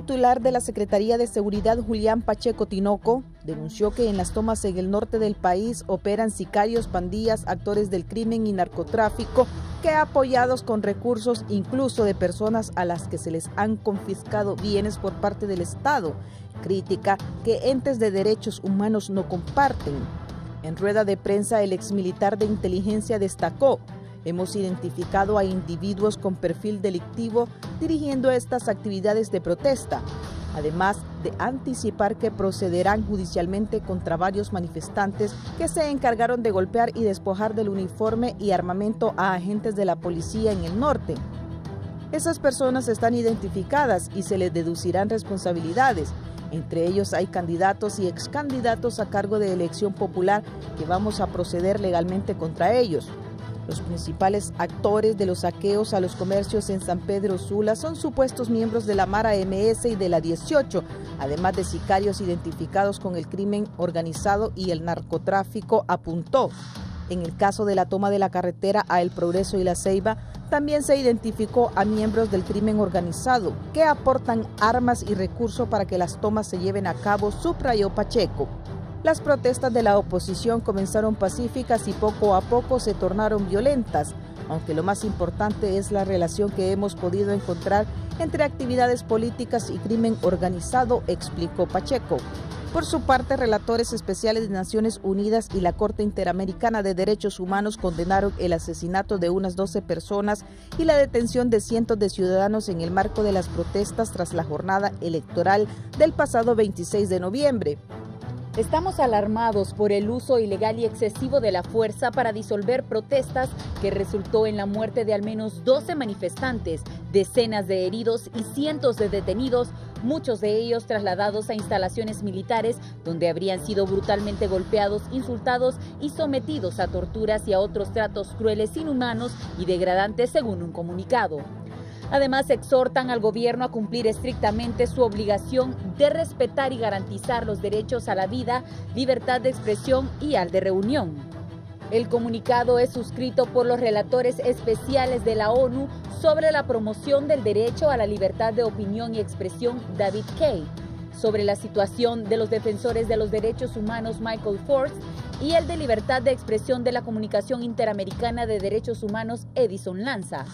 titular de la Secretaría de Seguridad, Julián Pacheco Tinoco, denunció que en las tomas en el norte del país operan sicarios, pandillas, actores del crimen y narcotráfico que apoyados con recursos incluso de personas a las que se les han confiscado bienes por parte del Estado, crítica que entes de derechos humanos no comparten. En rueda de prensa, el exmilitar de inteligencia destacó: hemos identificado a individuos con perfil delictivo dirigiendo estas actividades de protesta, además de anticipar que procederán judicialmente contra varios manifestantes que se encargaron de golpear y despojar del uniforme y armamento a agentes de la policía en el norte. Esas personas están identificadas y se les deducirán responsabilidades. Entre ellos hay candidatos y excandidatos a cargo de elección popular que vamos a proceder legalmente contra ellos. Los principales actores de los saqueos a los comercios en San Pedro Sula son supuestos miembros de la Mara MS y de la 18, además de sicarios identificados con el crimen organizado y el narcotráfico, apuntó. En el caso de la toma de la carretera a El Progreso y La Ceiba, también se identificó a miembros del crimen organizado que aportan armas y recursos para que las tomas se lleven a cabo, subrayó Pacheco. Las protestas de la oposición comenzaron pacíficas y poco a poco se tornaron violentas, aunque lo más importante es la relación que hemos podido encontrar entre actividades políticas y crimen organizado, explicó Pacheco. Por su parte, relatores especiales de Naciones Unidas y la Corte Interamericana de Derechos Humanos condenaron el asesinato de unas 12 personas y la detención de cientos de ciudadanos en el marco de las protestas tras la jornada electoral del pasado 26 de noviembre. Estamos alarmados por el uso ilegal y excesivo de la fuerza para disolver protestas que resultó en la muerte de al menos 12 manifestantes, decenas de heridos y cientos de detenidos, muchos de ellos trasladados a instalaciones militares donde habrían sido brutalmente golpeados, insultados y sometidos a torturas y a otros tratos crueles, inhumanos y degradantes, según un comunicado. Además, exhortan al gobierno a cumplir estrictamente su obligación de respetar y garantizar los derechos a la vida, libertad de expresión y al de reunión. El comunicado es suscrito por los relatores especiales de la ONU sobre la promoción del derecho a la libertad de opinión y expresión, David Kaye, sobre la situación de los defensores de los derechos humanos, Michael Force, y el de libertad de expresión de la Comunicación Interamericana de Derechos Humanos, Edison Lanza.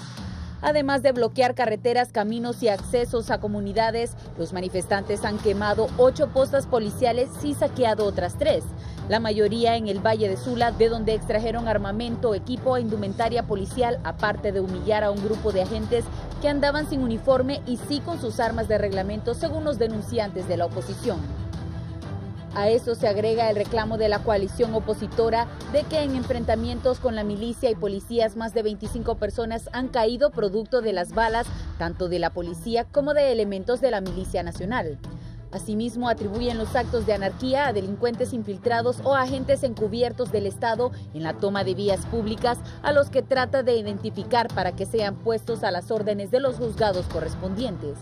Además de bloquear carreteras, caminos y accesos a comunidades, los manifestantes han quemado 8 postas policiales y saqueado otras 3, la mayoría en el Valle de Sula, de donde extrajeron armamento, equipo e indumentaria policial, aparte de humillar a un grupo de agentes que andaban sin uniforme y sí con sus armas de reglamento, según los denunciantes de la oposición. A eso se agrega el reclamo de la coalición opositora de que en enfrentamientos con la milicia y policías más de 25 personas han caído producto de las balas tanto de la policía como de elementos de la Milicia Nacional. Asimismo, atribuyen los actos de anarquía a delincuentes infiltrados o agentes encubiertos del Estado en la toma de vías públicas, a los que trata de identificar para que sean puestos a las órdenes de los juzgados correspondientes.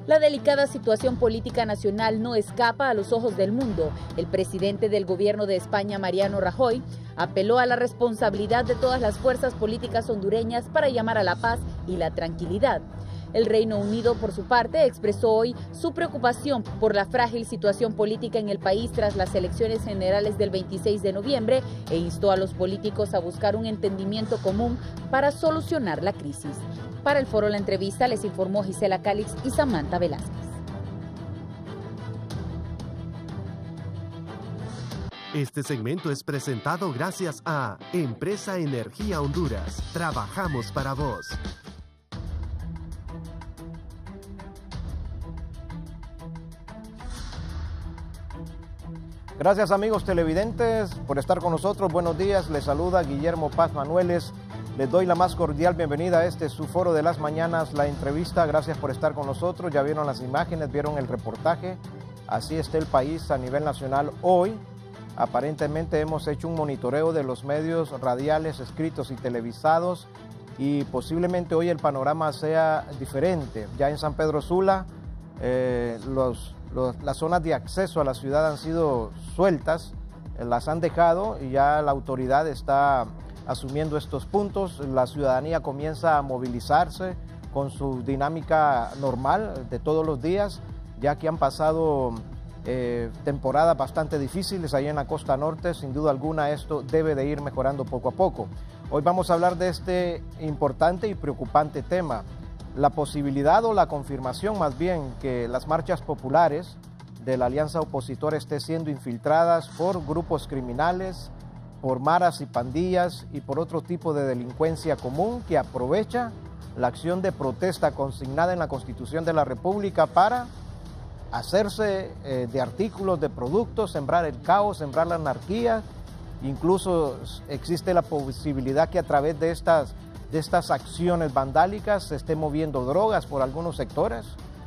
La delicada situación política nacional no escapa a los ojos del mundo. El presidente del gobierno de España, Mariano Rajoy, apeló a la responsabilidad de todas las fuerzas políticas hondureñas para llamar a la paz y la tranquilidad. El Reino Unido, por su parte, expresó hoy su preocupación por la frágil situación política en el país tras las elecciones generales del 26 de noviembre e instó a los políticos a buscar un entendimiento común para solucionar la crisis. Para el Foro La Entrevista les informó Gisela Calix y Samantha Velázquez. Este segmento es presentado gracias a Empresa Energía Honduras. Trabajamos para vos. Gracias, amigos televidentes, por estar con nosotros. Buenos días, les saluda Guillermo Paz Manueles. Les doy la más cordial bienvenida a este su Foro de las Mañanas, La Entrevista. Gracias por estar con nosotros. Ya vieron las imágenes, vieron el reportaje. Así está el país a nivel nacional hoy. Aparentemente hemos hecho un monitoreo de los medios radiales, escritos y televisados, y posiblemente hoy el panorama sea diferente. Ya en San Pedro Sula, las zonas de acceso a la ciudad han sido sueltas, las han dejado y ya la autoridad está asumiendo estos puntos. La ciudadanía comienza a movilizarse con su dinámica normal de todos los días, ya que han pasado temporadas bastante difíciles ahí en la costa norte. Sin duda alguna esto debe de ir mejorando poco a poco. Hoy vamos a hablar de este importante y preocupante tema, la posibilidad o la confirmación más bien que las marchas populares de la alianza opositora estén siendo infiltradas por grupos criminales, por maras y pandillas y por otro tipo de delincuencia común que aprovecha la acción de protesta consignada en la Constitución de la República para hacerse de artículos, de productos, sembrar el caos, sembrar la anarquía. Incluso existe la posibilidad que a través de estas acciones vandálicas se esté moviendo drogas por algunos sectores.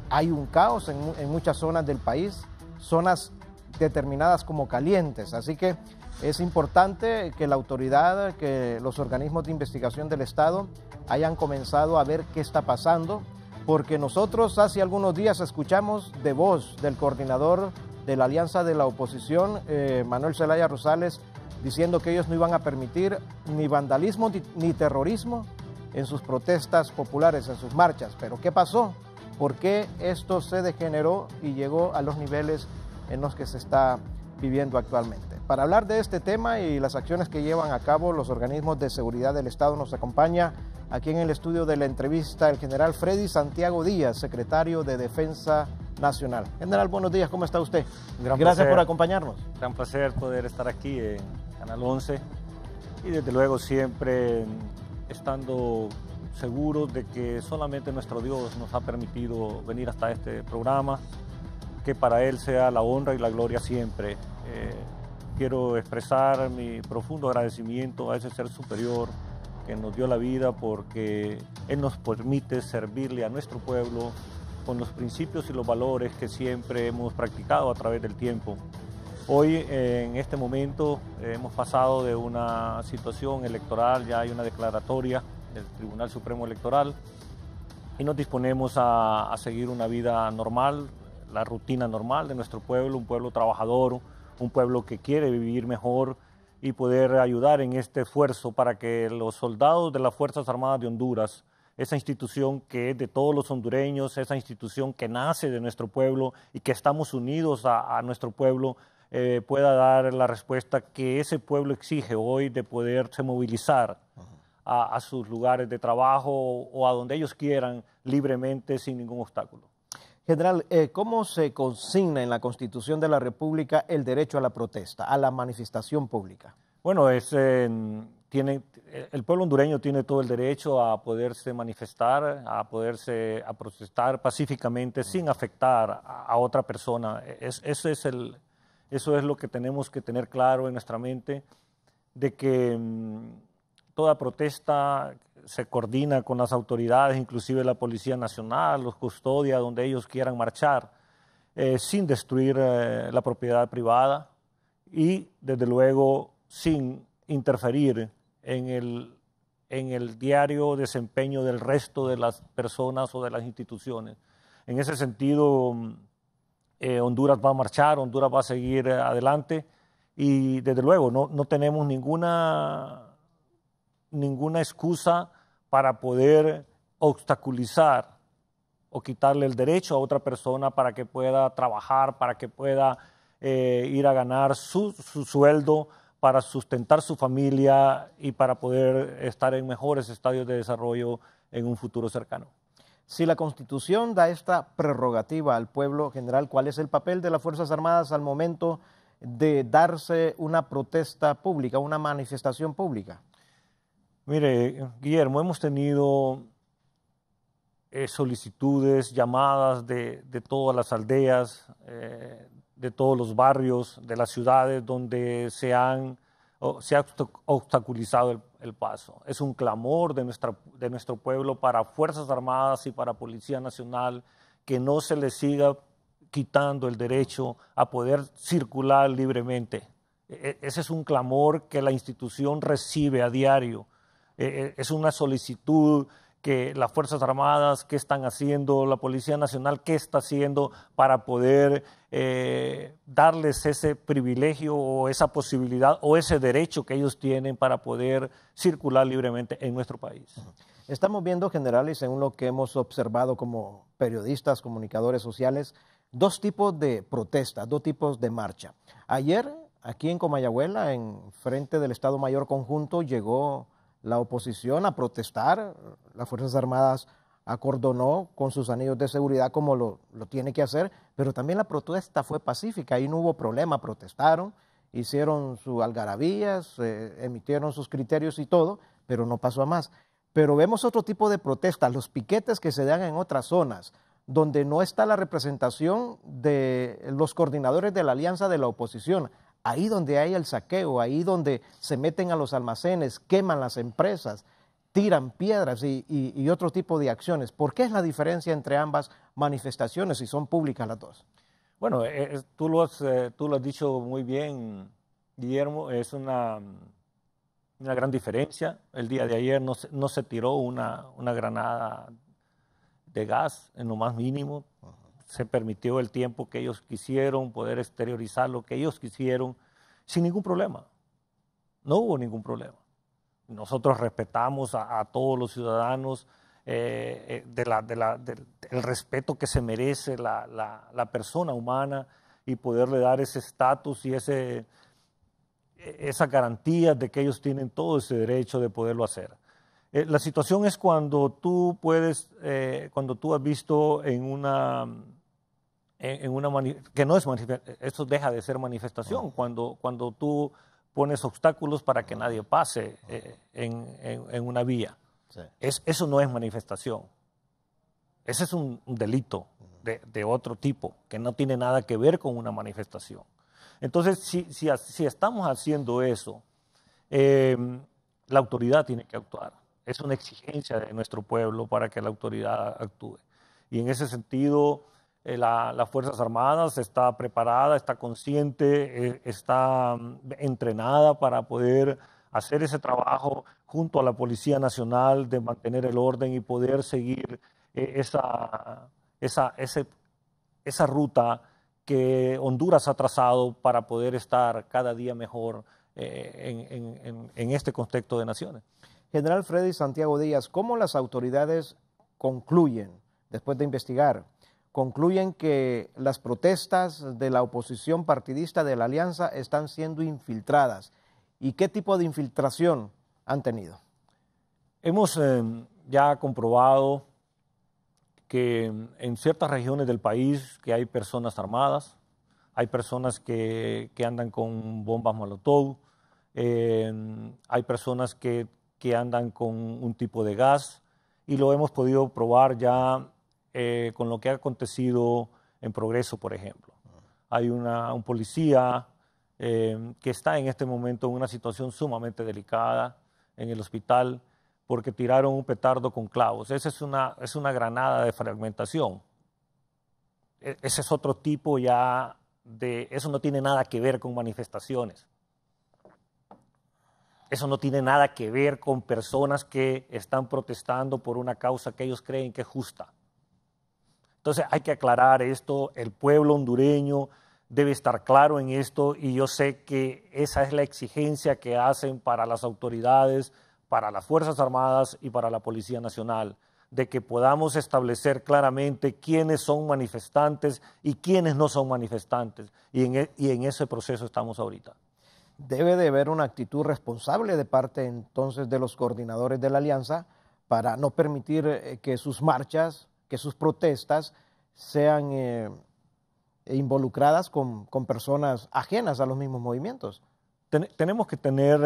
Hay un caos en muchas zonas del país, zonas determinadas como calientes. Así que es importante que la autoridad, que los organismos de investigación del Estado hayan comenzado a ver qué está pasando, porque nosotros hace algunos días escuchamos de voz del coordinador de la Alianza de la Oposición, Manuel Zelaya Rosales, diciendo que ellos no iban a permitir ni vandalismo ni terrorismo en sus protestas populares, en sus marchas. Pero ¿qué pasó? ¿Por qué esto se degeneró y llegó a los niveles en los que se está viviendo actualmente? Para hablar de este tema y las acciones que llevan a cabo los organismos de seguridad del Estado, nos acompaña aquí en el estudio de la entrevista el general Freddy Santiago Díaz, secretario de Defensa Nacional. General, buenos días, ¿cómo está usted? Gracias por acompañarnos. Gran placer poder estar aquí en Canal 11 y desde luego siempre estando seguros de que solamente nuestro Dios nos ha permitido venir hasta este programa, que para Él sea la honra y la gloria siempre. Quiero expresar mi profundo agradecimiento a ese ser superior que nos dio la vida, porque Él nos permite servirle a nuestro pueblo con los principios y los valores que siempre hemos practicado a través del tiempo. Hoy, en este momento, hemos pasado de una situación electoral, ya hay una declaratoria del Tribunal Supremo Electoral y nos disponemos a seguir una vida normal, la rutina normal de nuestro pueblo, un pueblo trabajador, un pueblo que quiere vivir mejor y poder ayudar en este esfuerzo para que los soldados de las Fuerzas Armadas de Honduras, esa institución que es de todos los hondureños, esa institución que nace de nuestro pueblo y que estamos unidos a nuestro pueblo, pueda dar la respuesta que ese pueblo exige hoy de poderse movilizar a sus lugares de trabajo o a donde ellos quieran libremente sin ningún obstáculo. General, ¿cómo se consigna en la Constitución de la República el derecho a la protesta, a la manifestación pública? Bueno, el pueblo hondureño tiene todo el derecho a poderse manifestar, a protestar pacíficamente sin afectar a otra persona. Eso es lo que tenemos que tener claro en nuestra mente, de que toda protesta se coordina con las autoridades, inclusive la Policía Nacional, los custodia donde ellos quieran marchar, sin destruir la propiedad privada y, desde luego, sin interferir en el diario desempeño del resto de las personas o de las instituciones. En ese sentido, Honduras va a marchar, Honduras va a seguir adelante y, desde luego, no tenemos ninguna excusa para poder obstaculizar o quitarle el derecho a otra persona para que pueda trabajar, para que pueda ir a ganar su sueldo, para sustentar su familia y para poder estar en mejores estadios de desarrollo en un futuro cercano. Si la Constitución da esta prerrogativa al pueblo, general, ¿cuál es el papel de las Fuerzas Armadas al momento de darse una protesta pública, una manifestación pública? Mire, Guillermo, hemos tenido solicitudes, llamadas de todas las aldeas, de todos los barrios, de las ciudades donde se ha obstaculizado el paso. Es un clamor de nuestro pueblo para Fuerzas Armadas y para Policía Nacional que no se les siga quitando el derecho a poder circular libremente. Ese es un clamor que la institución recibe a diario. Es una solicitud que las Fuerzas Armadas, qué están haciendo, la Policía Nacional, qué está haciendo para poder darles ese privilegio o esa posibilidad o ese derecho que ellos tienen para poder circular libremente en nuestro país. Estamos viendo, general, y según lo que hemos observado como periodistas, comunicadores sociales, dos tipos de protestas, dos tipos de marcha. Ayer, aquí en Comayagüela, en frente del Estado Mayor Conjunto, llegó la oposición a protestar. Las Fuerzas Armadas acordonó con sus anillos de seguridad como lo tiene que hacer, pero también la protesta fue pacífica, ahí no hubo problema, protestaron, hicieron sus algarabías, emitieron sus criterios y todo, pero no pasó a más. Pero vemos otro tipo de protestas, los piquetes que se dan en otras zonas, donde no está la representación de los coordinadores de la alianza de la oposición, ahí donde hay el saqueo, ahí donde se meten a los almacenes, queman las empresas, tiran piedras y otro tipo de acciones. ¿Por qué es la diferencia entre ambas manifestaciones si son públicas las dos? Bueno, tú lo has dicho muy bien, Guillermo, es una gran diferencia. El día de ayer no se tiró una granada de gas en lo más mínimo. Se permitió el tiempo que ellos quisieron, poder exteriorizar lo que ellos quisieron, sin ningún problema. No hubo ningún problema. Nosotros respetamos a todos los ciudadanos del respeto que se merece la persona humana y poderle dar ese estatus y esa garantía de que ellos tienen todo ese derecho de poderlo hacer. La situación es cuando tú has visto que no es manifestación, eso deja de ser manifestación, cuando tú pones obstáculos para que nadie pase en una vía. Sí. Eso no es manifestación. Ese es un delito de otro tipo, que no tiene nada que ver con una manifestación. Entonces, si estamos haciendo eso, la autoridad tiene que actuar. Es una exigencia de nuestro pueblo para que la autoridad actúe. Y en ese sentido, las Fuerzas Armadas está preparada, está consciente, está entrenada para poder hacer ese trabajo junto a la Policía Nacional de mantener el orden y poder seguir esa ruta que Honduras ha trazado para poder estar cada día mejor en este contexto de naciones. General Freddy Santiago Díaz, ¿cómo las autoridades concluyen, después de investigar, concluyen que las protestas de la oposición partidista de la Alianza están siendo infiltradas? ¿Y qué tipo de infiltración han tenido? Hemos ya comprobado que en ciertas regiones del país que hay personas armadas, hay personas que andan con bombas molotov, hay personas que andan con un tipo de gas, y lo hemos podido probar ya con lo que ha acontecido en Progreso, por ejemplo. Hay un policía que está en este momento en una situación sumamente delicada en el hospital porque tiraron un petardo con clavos. Esa es una granada de fragmentación. Ese es otro tipo ya eso no tiene nada que ver con manifestaciones. Eso no tiene nada que ver con personas que están protestando por una causa que ellos creen que es justa. Entonces hay que aclarar esto, el pueblo hondureño debe estar claro en esto y yo sé que esa es la exigencia que hacen para las autoridades, para las Fuerzas Armadas y para la Policía Nacional, de que podamos establecer claramente quiénes son manifestantes y quiénes no son manifestantes. Y en ese proceso estamos ahorita. Debe de haber una actitud responsable de parte entonces de los coordinadores de la Alianza para no permitir que sus marchas, que sus protestas sean involucradas con personas ajenas a los mismos movimientos. Tenemos que tener,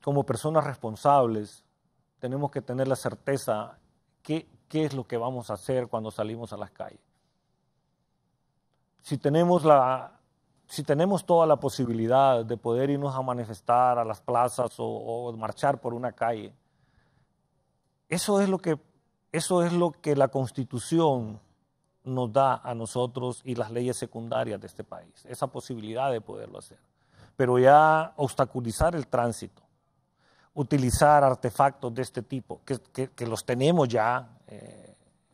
como personas responsables, tenemos que tener la certeza qué es lo que vamos a hacer cuando salimos a las calles. Si tenemos toda la posibilidad de poder irnos a manifestar a las plazas o marchar por una calle, eso es lo que la Constitución nos da a nosotros y las leyes secundarias de este país, esa posibilidad de poderlo hacer. Pero ya obstaculizar el tránsito, utilizar artefactos de este tipo, que los tenemos ya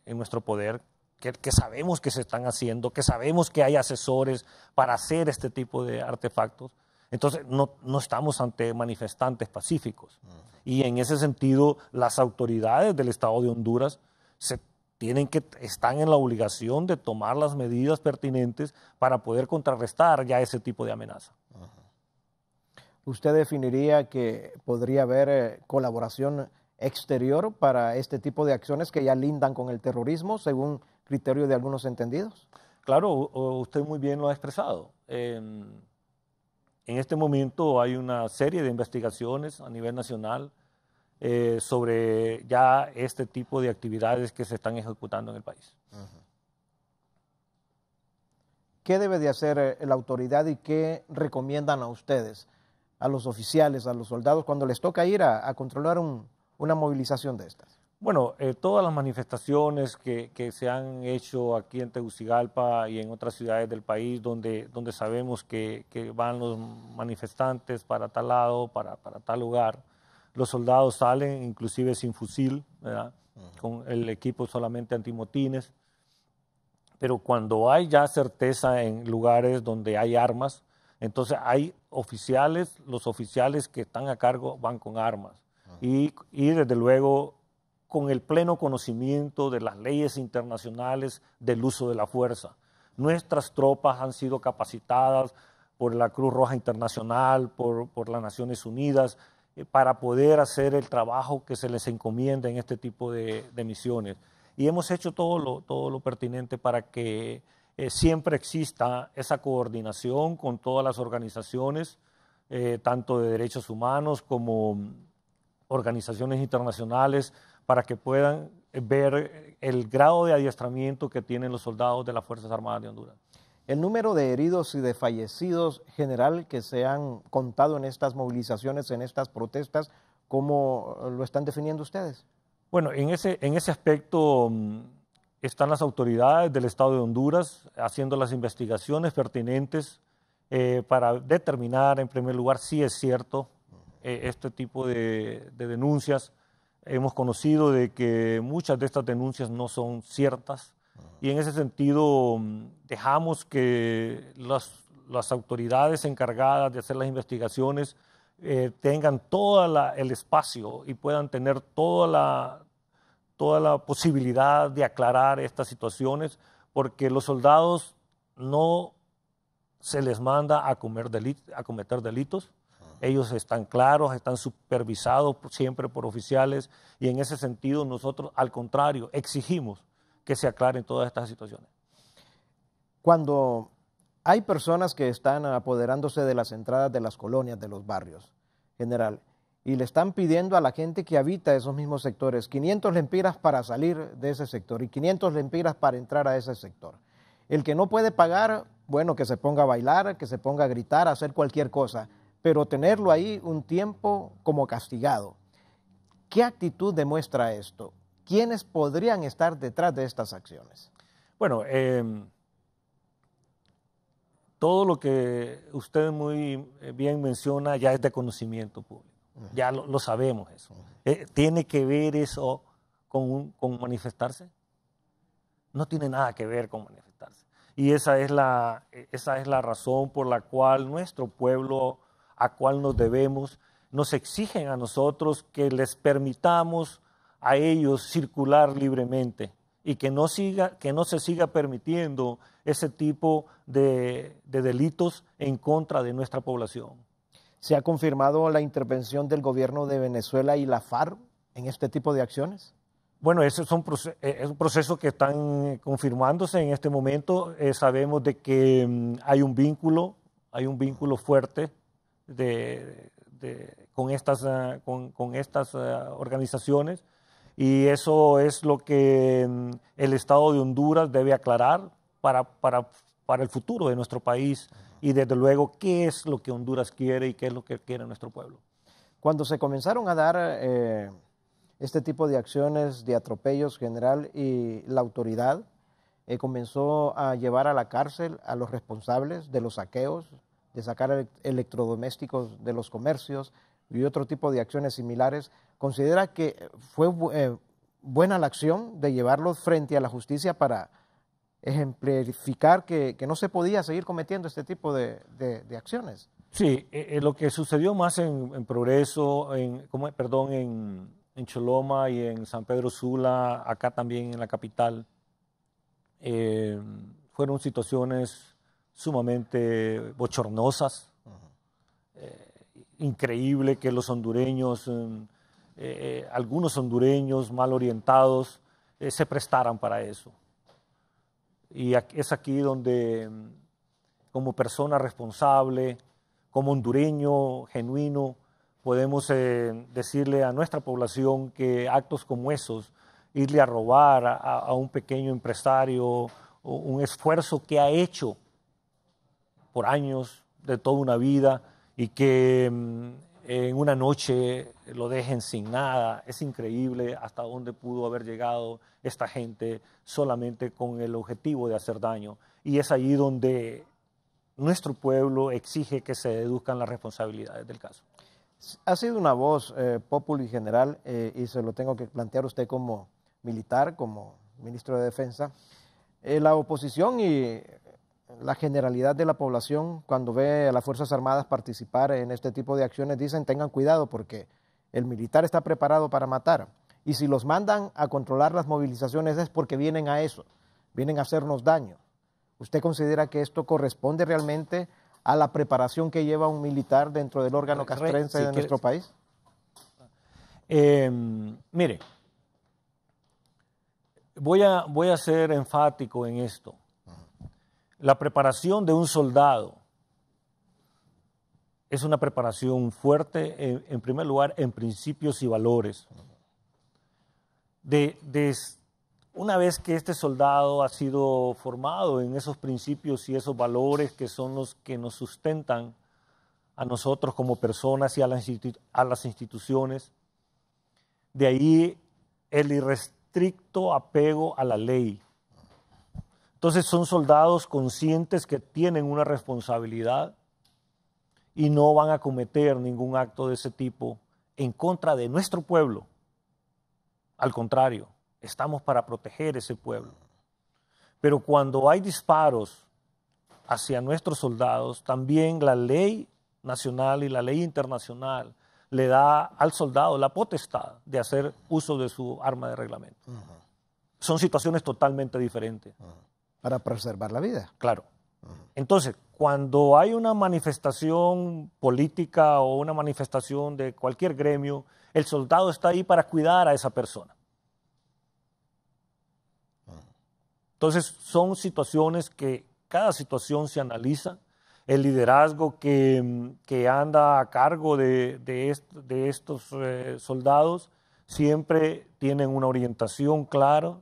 en nuestro poder, que sabemos que se están haciendo, que sabemos que hay asesores para hacer este tipo de artefactos. Entonces, no estamos ante manifestantes pacíficos. Y en ese sentido, las autoridades del Estado de Honduras están en la obligación de tomar las medidas pertinentes para poder contrarrestar ya ese tipo de amenaza. ¿Usted definiría que podría haber colaboración exterior para este tipo de acciones que ya lindan con el terrorismo, según criterio de algunos entendidos? Claro, usted muy bien lo ha expresado. En este momento hay una serie de investigaciones a nivel nacional sobre ya este tipo de actividades que se están ejecutando en el país. ¿Qué debe de hacer la autoridad y qué recomiendan a ustedes, a los oficiales, a los soldados, cuando les toca ir a controlar una movilización de estas? Bueno, todas las manifestaciones que se han hecho aquí en Tegucigalpa y en otras ciudades del país donde sabemos que van los manifestantes para tal lado, para tal lugar, los soldados salen inclusive sin fusil, ¿verdad? Con el equipo solamente antimotines, pero cuando hay ya certeza en lugares donde hay armas, entonces hay oficiales, los oficiales que están a cargo van con armas y desde luego con el pleno conocimiento de las leyes internacionales del uso de la fuerza. Nuestras tropas han sido capacitadas por la Cruz Roja Internacional, por las Naciones Unidas, para poder hacer el trabajo que se les encomienda en este tipo de misiones. Y hemos hecho todo lo pertinente para que siempre exista esa coordinación con todas las organizaciones, tanto de derechos humanos como organizaciones internacionales, para que puedan ver el grado de adiestramiento que tienen los soldados de las Fuerzas Armadas de Honduras. El número de heridos y de fallecidos general que se han contado en estas movilizaciones, en estas protestas, ¿cómo lo están definiendo ustedes? Bueno, en ese aspecto están las autoridades del Estado de Honduras haciendo las investigaciones pertinentes para determinar, en primer lugar, si es cierto este tipo de denuncias. Hemos conocido de que muchas de estas denuncias no son ciertas y en ese sentido dejamos que las autoridades encargadas de hacer las investigaciones tengan todo el espacio y puedan tener toda la posibilidad de aclarar estas situaciones, porque los soldados no se les manda a cometer delitos. Ellos están claros, están supervisados siempre por oficiales y en ese sentido nosotros, al contrario, exigimos que se aclaren todas estas situaciones. Cuando hay personas que están apoderándose de las entradas de las colonias, de los barrios, general, y le están pidiendo a la gente que habita esos mismos sectores 500 lempiras para salir de ese sector y 500 lempiras para entrar a ese sector. El que no puede pagar, bueno, que se ponga a bailar, que se ponga a gritar, a hacer cualquier cosa, pero tenerlo ahí un tiempo como castigado. ¿Qué actitud demuestra esto? ¿Quiénes podrían estar detrás de estas acciones? Bueno, todo lo que usted muy bien menciona ya es de conocimiento público. Ya lo sabemos eso. ¿Tiene que ver eso con manifestarse? No tiene nada que ver con manifestarse. Y esa es la razón por la cual nuestro pueblo, a cual nos debemos, nos exigen a nosotros que les permitamos a ellos circular libremente y que no se siga permitiendo ese tipo de delitos en contra de nuestra población. ¿Se ha confirmado la intervención del gobierno de Venezuela y la FARC en este tipo de acciones? Bueno, ese es un proceso que están confirmándose en este momento. Sabemos de que hay un vínculo fuerte con estas organizaciones, y eso es lo que el Estado de Honduras debe aclarar para el futuro de nuestro país y desde luego qué es lo que Honduras quiere y qué es lo que quiere nuestro pueblo. Cuando se comenzaron a dar este tipo de acciones de atropellos, general, y la autoridad comenzó a llevar a la cárcel a los responsables de los saqueos, de sacar electrodomésticos de los comercios, y otro tipo de acciones similares, ¿considera que fue buena la acción de llevarlos frente a la justicia para ejemplificar que no se podía seguir cometiendo este tipo de acciones? Sí, lo que sucedió más en Progreso, en Choloma y en San Pedro Sula, acá también en la capital, fueron situaciones sumamente bochornosas. Increíble que los hondureños, algunos hondureños mal orientados, se prestaran para eso. Y es aquí donde, como persona responsable, como hondureño genuino, podemos decirle a nuestra población que actos como esos, irle a robar a un pequeño empresario, un esfuerzo que ha hecho por años, de toda una vida, y que en una noche lo dejen sin nada, es increíble hasta dónde pudo haber llegado esta gente solamente con el objetivo de hacer daño. Y es allí donde nuestro pueblo exige que se deduzcan las responsabilidades del caso. Ha sido una voz popular y general, y se lo tengo que plantear a usted como militar, como ministro de Defensa. La oposición y la generalidad de la población, cuando ve a las Fuerzas Armadas participar en este tipo de acciones, dicen tengan cuidado porque el militar está preparado para matar. Y si los mandan a controlar las movilizaciones es porque vienen a eso, vienen a hacernos daño. ¿Usted considera que esto corresponde realmente a la preparación que lleva un militar dentro del órgano castrense de nuestro país? Mire, voy a ser enfático en esto. La preparación de un soldado es una preparación fuerte, en primer lugar, en principios y valores. Una vez que este soldado ha sido formado en esos principios y esos valores que son los que nos sustentan a nosotros como personas y a las instituciones, de ahí el irrestricto apego a la ley. Entonces son soldados conscientes que tienen una responsabilidad y no van a cometer ningún acto de ese tipo en contra de nuestro pueblo. Al contrario, estamos para proteger ese pueblo. Pero cuando hay disparos hacia nuestros soldados, también la ley nacional y la ley internacional le da al soldado la potestad de hacer uso de su arma de reglamento. Son situaciones totalmente diferentes. Para preservar la vida. Claro. Entonces, cuando hay una manifestación política o una manifestación de cualquier gremio, el soldado está ahí para cuidar a esa persona. Entonces, son situaciones que cada situación se analiza. El liderazgo que anda a cargo de estos soldados siempre tienen una orientación clara,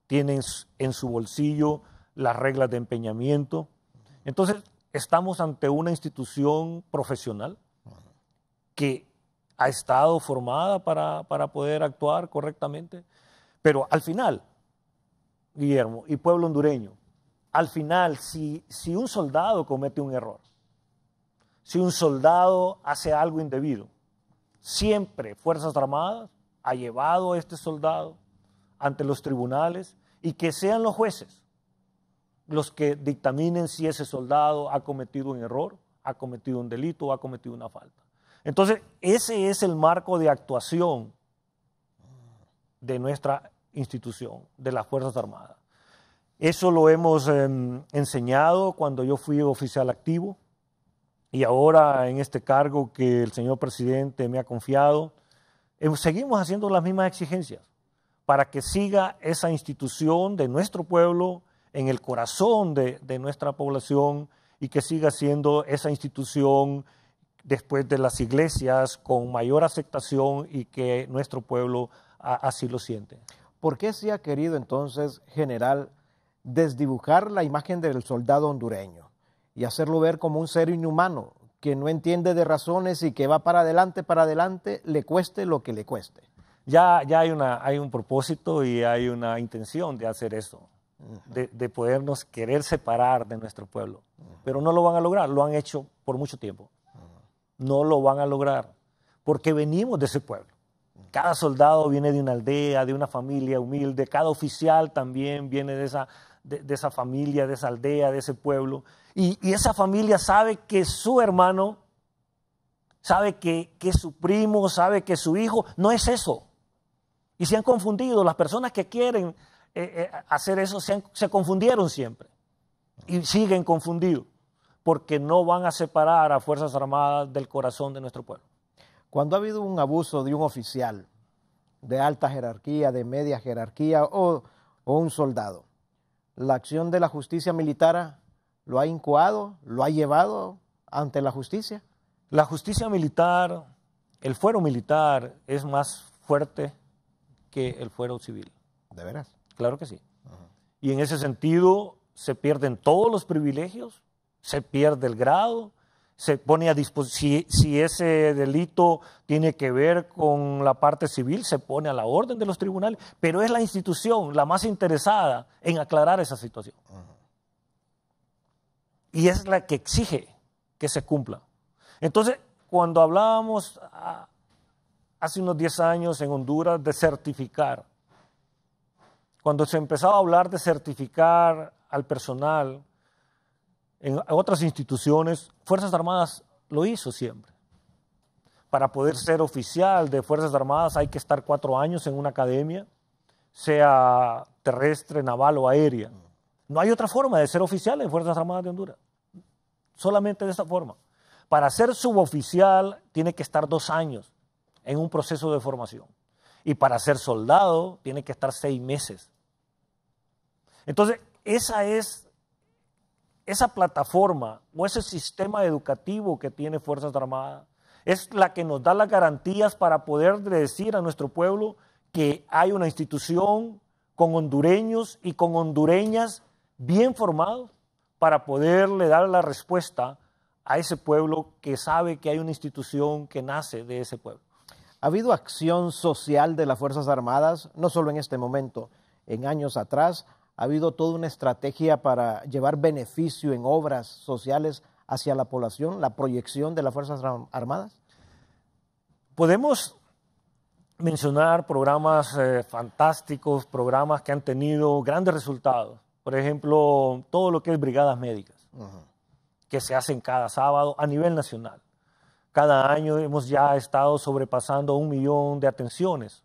tienen en su bolsillo las reglas de empeñamiento. Entonces, estamos ante una institución profesional que ha estado formada para poder actuar correctamente. Pero al final, Guillermo y pueblo hondureño, al final, si un soldado comete un error, si un soldado hace algo indebido, siempre Fuerzas Armadas ha llevado a este soldado ante los tribunales y que sean los jueces los que dictaminen si ese soldado ha cometido un error, ha cometido un delito o ha cometido una falta. Entonces, ese es el marco de actuación de nuestra institución, de las Fuerzas Armadas. Eso lo hemos enseñado cuando yo fui oficial activo y ahora en este cargo que el señor presidente me ha confiado, seguimos haciendo las mismas exigencias para que siga esa institución de nuestro pueblo en el corazón de nuestra población y que siga siendo esa institución después de las iglesias con mayor aceptación y que nuestro pueblo así lo siente. ¿Por qué se ha querido entonces, general, desdibujar la imagen del soldado hondureño y hacerlo ver como un ser inhumano que no entiende de razones y que va para adelante, le cueste lo que le cueste? Ya hay un propósito y hay una intención de hacer eso, de podernos querer separar de nuestro pueblo, pero no lo van a lograr, lo han hecho por mucho tiempo. no lo van a lograr, porque venimos de ese pueblo. Cada soldado viene de una aldea, de una familia humilde, cada oficial también viene de esa familia, de esa aldea, de ese pueblo. Y esa familia sabe que su hermano, sabe que su primo, sabe que su hijo no es eso. Y se han confundido. Las personas que quieren hacer eso se confundieron siempre. Y siguen confundidos, porque no van a separar a Fuerzas Armadas del corazón de nuestro pueblo. Cuando ha habido un abuso de un oficial de alta jerarquía, de media jerarquía o un soldado, ¿la acción de la justicia militar lo ha incoado, lo ha llevado ante la justicia? La justicia militar, el fuero militar es más fuerte que el fuero civil. ¿De veras? Claro que sí. Y en ese sentido se pierden todos los privilegios, se pierde el grado, se pone a disposición, si ese delito tiene que ver con la parte civil, se pone a la orden de los tribunales, pero es la institución la más interesada en aclarar esa situación. Y es la que exige que se cumpla. Entonces, cuando hablábamos hace unos 10 años en Honduras de certificar, cuando se empezaba a hablar de certificar al personal, en otras instituciones, Fuerzas Armadas lo hizo siempre. Para poder ser oficial de Fuerzas Armadas hay que estar 4 años en una academia, sea terrestre, naval o aérea. No hay otra forma de ser oficial en Fuerzas Armadas de Honduras. Solamente de esta forma. Para ser suboficial tiene que estar 2 años en un proceso de formación. Y para ser soldado tiene que estar 6 meses. Entonces, esa plataforma o ese sistema educativo que tiene Fuerzas Armadas es la que nos da las garantías para poder decir a nuestro pueblo que hay una institución con hondureños y con hondureñas bien formados para poderle dar la respuesta a ese pueblo que sabe que hay una institución que nace de ese pueblo. ¿Ha habido acción social de las Fuerzas Armadas, no solo en este momento, en años atrás? ¿Ha habido toda una estrategia para llevar beneficio en obras sociales hacia la población, la proyección de las Fuerzas Armadas? Podemos mencionar programas fantásticos, programas que han tenido grandes resultados. Por ejemplo, todo lo que es brigadas médicas, que se hacen cada sábado a nivel nacional. Cada año hemos ya estado sobrepasando 1 millón de atenciones.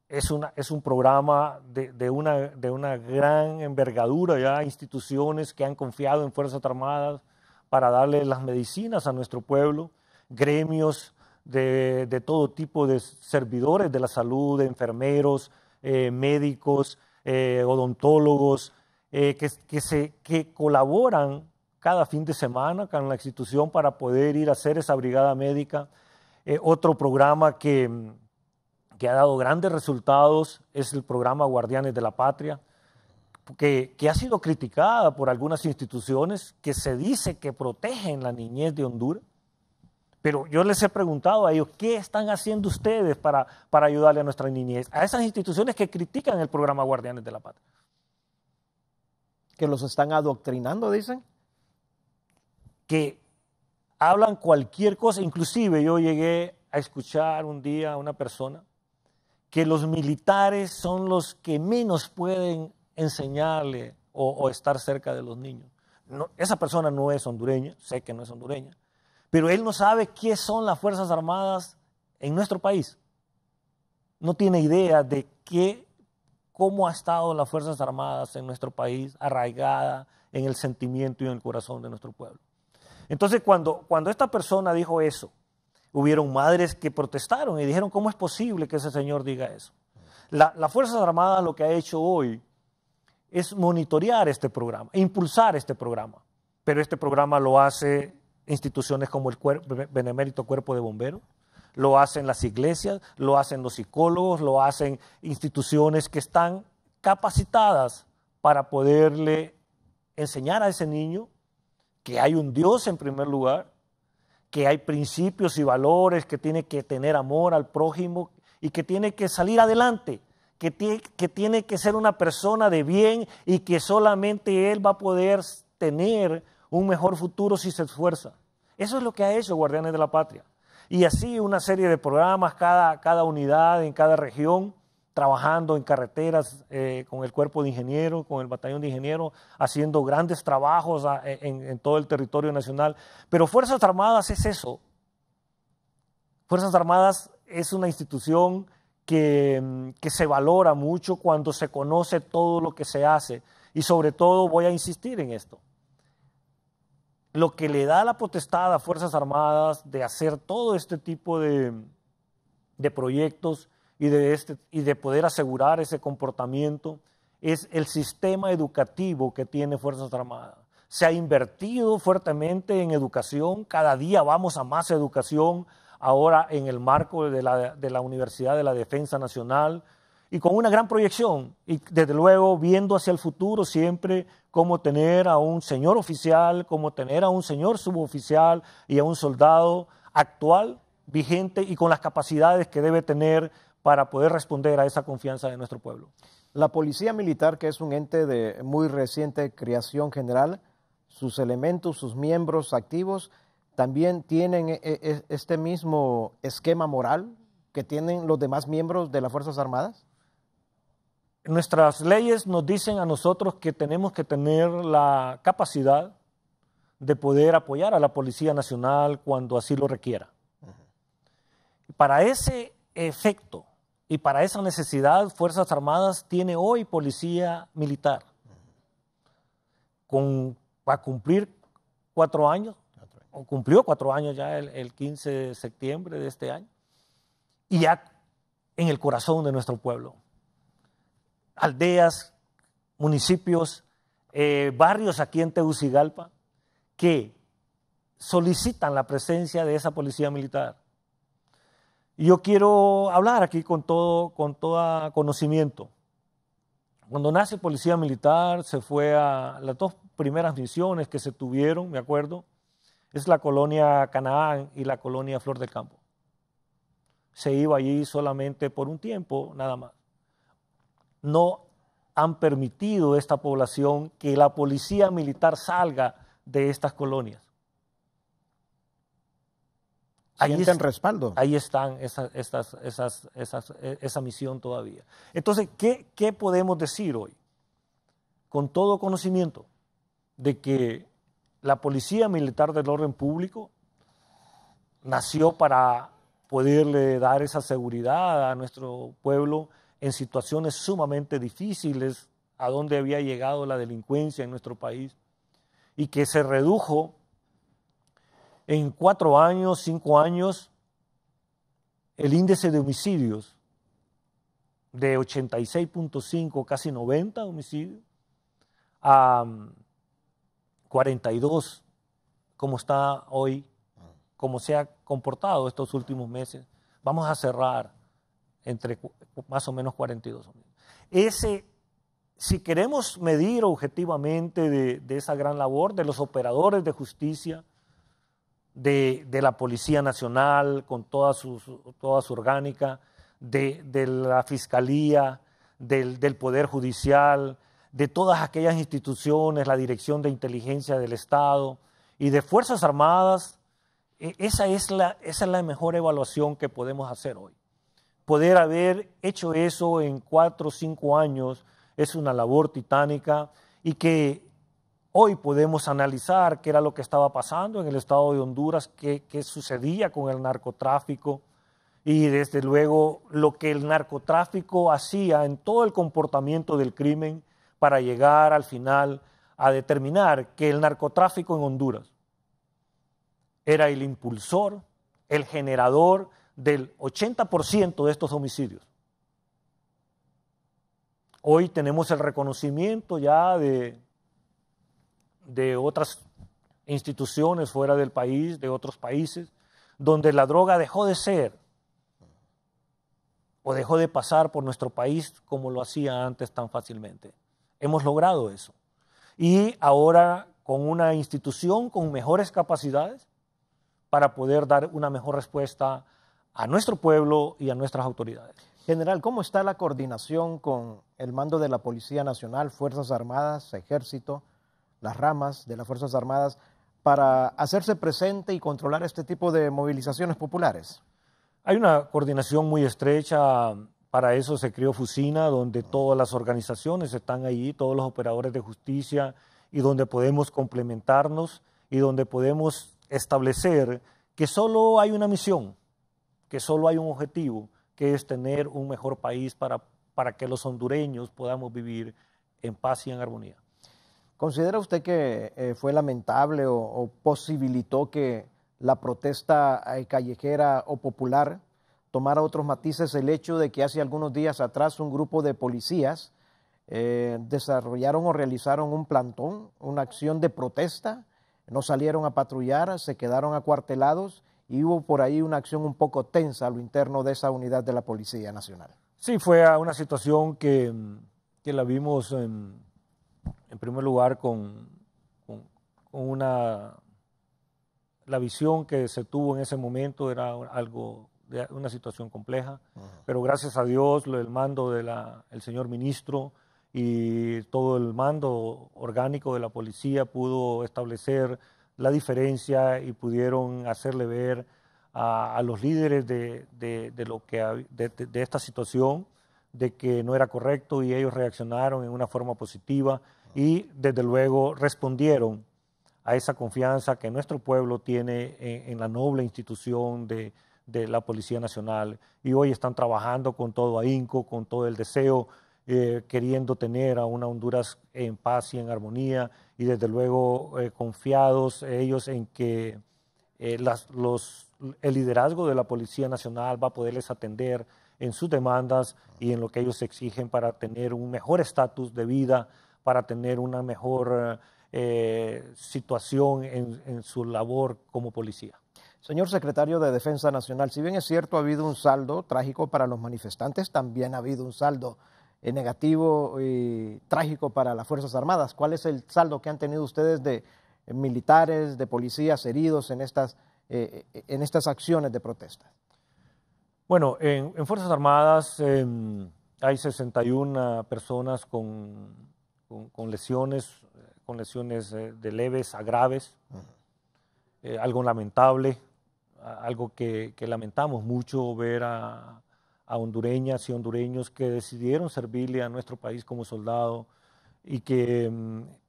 Es un programa de una gran envergadura, ya instituciones que han confiado en Fuerzas Armadas para darle las medicinas a nuestro pueblo, gremios de todo tipo de servidores de la salud, de enfermeros, médicos, odontólogos, que colaboran cada fin de semana con la institución para poder ir a hacer esa brigada médica. Otro programa que ha dado grandes resultados es el programa Guardianes de la Patria, que ha sido criticada por algunas instituciones que se dice que protegen la niñez de Honduras. Pero yo les he preguntado a ellos, ¿qué están haciendo ustedes para ayudarle a nuestra niñez? A esas instituciones que critican el programa Guardianes de la Patria. ¿Que los están adoctrinando, dicen? Que hablan cualquier cosa. Inclusive yo llegué a escuchar un día a una persona que los militares son los que menos pueden enseñarle o estar cerca de los niños. No, esa persona no es hondureña, sé que no es hondureña, pero él no sabe qué son las Fuerzas Armadas en nuestro país. No tiene idea de cómo ha estado las Fuerzas Armadas en nuestro país, arraigada en el sentimiento y en el corazón de nuestro pueblo. Entonces, cuando esta persona dijo eso, hubieron madres que protestaron y dijeron, ¿cómo es posible que ese señor diga eso? Las Fuerzas Armadas lo que ha hecho hoy es monitorear este programa, impulsar este programa. Pero este programa lo hace instituciones como el Benemérito Cuerpo de Bomberos, lo hacen las iglesias, lo hacen los psicólogos, lo hacen instituciones que están capacitadas para poderle enseñar a ese niño que hay un Dios en primer lugar, que hay principios y valores, que tiene que tener amor al prójimo y que tiene que salir adelante, que tiene que ser una persona de bien y que solamente él va a poder tener un mejor futuro si se esfuerza. Eso es lo que ha hecho Guardianes de la Patria. Y así una serie de programas, cada unidad en cada región, trabajando en carreteras con el cuerpo de ingenieros, con el batallón de ingenieros, haciendo grandes trabajos en todo el territorio nacional. Pero Fuerzas Armadas es eso. Fuerzas Armadas es una institución que se valora mucho cuando se conoce todo lo que se hace. Y sobre todo voy a insistir en esto. Lo que le da la potestad a Fuerzas Armadas de hacer todo este tipo de proyectos y de poder asegurar ese comportamiento es el sistema educativo que tiene Fuerzas Armadas. Se ha invertido fuertemente en educación, cada día vamos a más educación, ahora en el marco de la Universidad de la Defensa Nacional, y con una gran proyección, y desde luego viendo hacia el futuro siempre cómo tener a un señor oficial, cómo tener a un señor suboficial y a un soldado actual, vigente y con las capacidades que debe tener para poder responder a esa confianza de nuestro pueblo. La Policía Militar, que es un ente de muy reciente creación general, sus elementos, sus miembros activos, también tienen este mismo esquema moral que tienen los demás miembros de las Fuerzas Armadas. Nuestras leyes nos dicen a nosotros que tenemos que tener la capacidad de poder apoyar a la Policía Nacional cuando así lo requiera. Para ese efecto y para esa necesidad, Fuerzas Armadas tiene hoy Policía Militar. Va a cumplir 4 años, o cumplió 4 años ya el 15 de septiembre de este año, y ya en el corazón de nuestro pueblo. Aldeas, municipios, barrios aquí en Tegucigalpa que solicitan la presencia de esa policía militar. Yo quiero hablar aquí con todo conocimiento. Cuando nace Policía Militar se fue a las 2 primeras misiones que se tuvieron, me acuerdo, es la colonia Canaán y la colonia Flor del Campo. Se iba allí solamente por un tiempo, nada más. No han permitido esta población que la policía militar salga de estas colonias. ¿Sienten respaldo? Ahí están esa misión todavía. Entonces, ¿qué podemos decir hoy? Con todo conocimiento de que la Policía Militar del Orden Público nació para poderle dar esa seguridad a nuestro pueblo en situaciones sumamente difíciles, a donde había llegado la delincuencia en nuestro país, y que se redujo en 4 años, 5 años, el índice de homicidios de 86.5, casi 90 homicidios, a 42, como está hoy, como se ha comportado estos últimos meses. Vamos a cerrar entre más o menos 42. Si queremos medir objetivamente de esa gran labor de los operadores de justicia, de la Policía Nacional con toda su orgánica, de la Fiscalía, del Poder Judicial, de todas aquellas instituciones, la Dirección de Inteligencia del Estado y de Fuerzas Armadas, esa es la mejor evaluación que podemos hacer hoy. Poder haber hecho eso en 4 o 5 años es una labor titánica, y que hoy podemos analizar qué era lo que estaba pasando en el estado de Honduras, qué sucedía con el narcotráfico, y desde luego lo que el narcotráfico hacía en todo el comportamiento del crimen para llegar al final a determinar que el narcotráfico en Honduras era el impulsor, el generador del 80% de estos homicidios. Hoy tenemos el reconocimiento ya de otras instituciones fuera del país, de otros países, donde la droga dejó de ser o dejó de pasar por nuestro país como lo hacía antes tan fácilmente. Hemos logrado eso. Y ahora con una institución con mejores capacidades para poder dar una mejor respuesta a nuestro pueblo y a nuestras autoridades. General, ¿cómo está la coordinación con el mando de la Policía Nacional, Fuerzas Armadas, Ejército, las ramas de las Fuerzas Armadas, para hacerse presente y controlar este tipo de movilizaciones populares? Hay una coordinación muy estrecha. Para eso se creó Fusina, donde todas las organizaciones están allí, todos los operadores de justicia, y donde podemos complementarnos y donde podemos establecer que solo hay una misión, que solo hay un objetivo, que es tener un mejor país para que los hondureños podamos vivir en paz y en armonía. ¿Considera usted que fue lamentable o posibilitó que la protesta callejera o popular tomara otros matices el hecho de que hace algunos días atrás un grupo de policías desarrollaron o realizaron un plantón, una acción de protesta, no salieron a patrullar, se quedaron acuartelados y hubo por ahí una acción un poco tensa a lo interno de esa unidad de la Policía Nacional? Sí, fue una situación que la vimos en primer lugar con la visión que se tuvo en ese momento era algo de una situación compleja, pero gracias a Dios el mando del señor ministro y todo el mando orgánico de la policía pudo establecer la diferencia y pudieron hacerle ver a los líderes de esta situación de que no era correcto, y ellos reaccionaron en una forma positiva y desde luego respondieron a esa confianza que nuestro pueblo tiene en la noble institución de la Policía Nacional, y hoy están trabajando con todo ahínco, con todo el deseo, queriendo tener a una Honduras en paz y en armonía, y desde luego confiados ellos en que el liderazgo de la Policía Nacional va a poderles atender en sus demandas y en lo que ellos exigen para tener un mejor estatus de vida, para tener una mejor situación en su labor como policía. Señor secretario de Defensa Nacional, si bien es cierto ha habido un saldo trágico para los manifestantes, también ha habido un saldo negativo y trágico para las Fuerzas Armadas. ¿Cuál es el saldo que han tenido ustedes de militares, de policías heridos en estas acciones de protesta? Bueno, en Fuerzas Armadas hay 61 personas con lesiones de leves a graves, algo lamentable, algo que lamentamos mucho ver a hondureñas y hondureños que decidieron servirle a nuestro país como soldado, y que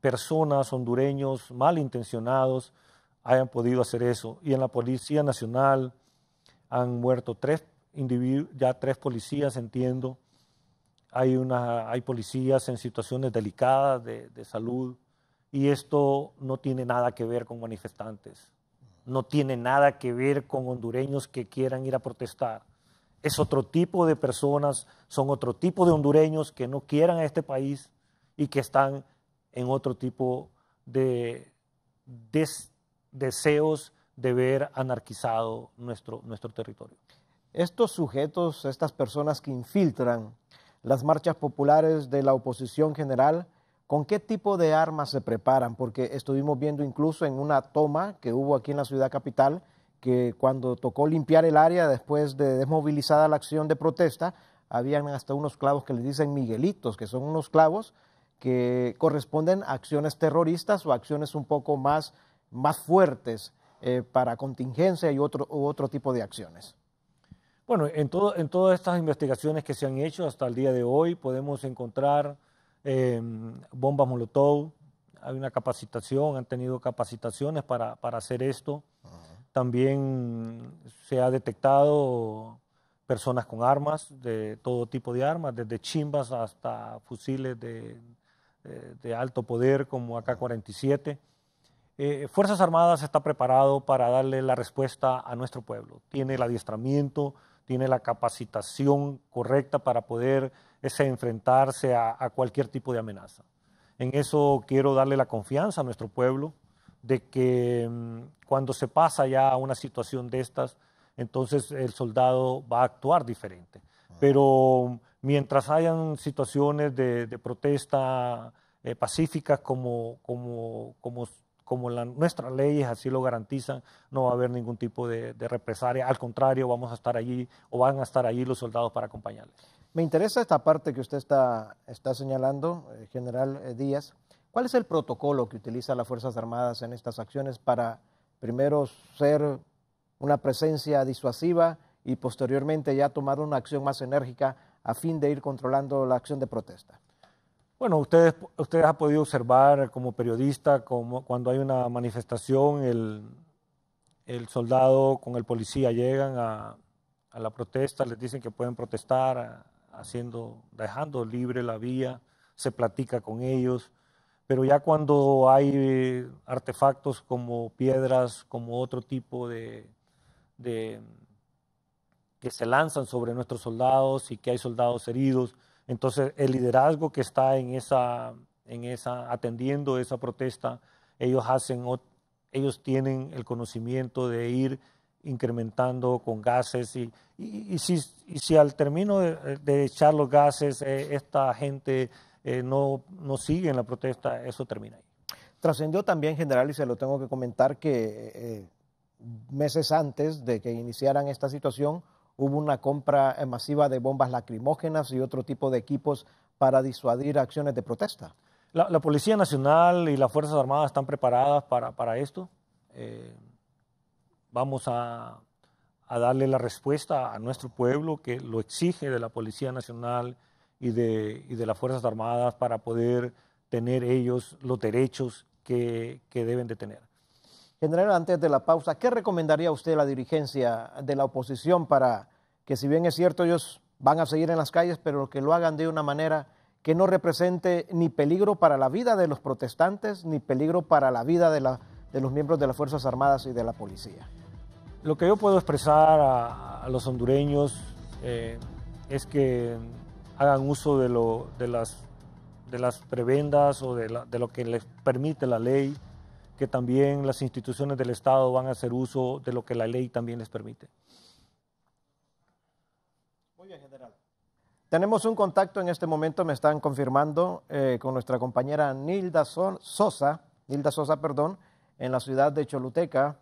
personas hondureños malintencionados hayan podido hacer eso. Y en la Policía Nacional han muerto tres policías, entiendo. Hay policías en situaciones delicadas de salud, y esto no tiene nada que ver con manifestantes, no tiene nada que ver con hondureños que quieran ir a protestar. Es otro tipo de personas, son otro tipo de hondureños que no quieran a este país y que están en otro tipo de deseos de ver anarquizado nuestro territorio. Estos sujetos, estas personas que infiltran las marchas populares de la oposición general, ¿con qué tipo de armas se preparan? Porque estuvimos viendo incluso en una toma que hubo aquí en la ciudad capital, que cuando tocó limpiar el área después de desmovilizada la acción de protesta, habían hasta unos clavos que les dicen Miguelitos, que son unos clavos que corresponden a acciones terroristas o acciones un poco más fuertes para contingencia y otro tipo de acciones. Bueno, en todas estas investigaciones que se han hecho hasta el día de hoy podemos encontrar bombas molotov. Hay una capacitación, han tenido capacitaciones para hacer esto. También se ha detectado personas con armas, de todo tipo de armas, desde chimbas hasta fusiles de alto poder como AK-47. Fuerzas Armadas está preparado para darle la respuesta a nuestro pueblo. Tiene el adiestramiento, tiene la capacitación correcta para poder enfrentarse a cualquier tipo de amenaza. En eso quiero darle la confianza a nuestro pueblo de que cuando se pasa ya a una situación de estas, entonces el soldado va a actuar diferente. Pero mientras hayan situaciones de protesta pacíficas como nuestras leyes así lo garantizan, no va a haber ningún tipo de represalia. Al contrario, vamos a estar allí, o van a estar allí los soldados para acompañarles. Me interesa esta parte que usted está señalando, General Díaz. ¿Cuál es el protocolo que utiliza las Fuerzas Armadas en estas acciones para primero ser una presencia disuasiva y posteriormente ya tomar una acción más enérgica a fin de ir controlando la acción de protesta? Bueno, ustedes han podido observar como periodista, como cuando hay una manifestación, el soldado con el policía llegan a la protesta, les dicen que pueden protestar, dejando libre la vía, se platica con ellos, pero ya cuando hay artefactos como piedras, como otro tipo que se lanzan sobre nuestros soldados y que hay soldados heridos, entonces el liderazgo que está atendiendo esa protesta, ellos tienen el conocimiento de ir incrementando con gases y si al término de echar los gases esta gente no sigue en la protesta, eso termina ahí. Trascendió también, general, y se lo tengo que comentar, que meses antes de que iniciaran esta situación hubo una compra masiva de bombas lacrimógenas y otro tipo de equipos para disuadir acciones de protesta. La Policía Nacional y las Fuerzas Armadas están preparadas para esto. Vamos a darle la respuesta a nuestro pueblo que lo exige de la Policía Nacional y de las Fuerzas Armadas para poder tener ellos los derechos que deben de tener. General, antes de la pausa, ¿qué recomendaría usted a la dirigencia de la oposición para que, si bien es cierto, ellos van a seguir en las calles, pero que lo hagan de una manera que no represente ni peligro para la vida de los protestantes, ni peligro para la vida de los miembros de las Fuerzas Armadas y de la policía? Lo que yo puedo expresar a los hondureños es que hagan uso de las prebendas o de lo que les permite la ley, que también las instituciones del Estado van a hacer uso de lo que la ley también les permite. Muy bien, general. Tenemos un contacto en este momento, me están confirmando, con nuestra compañera Nilda Sosa, en la ciudad de Choluteca.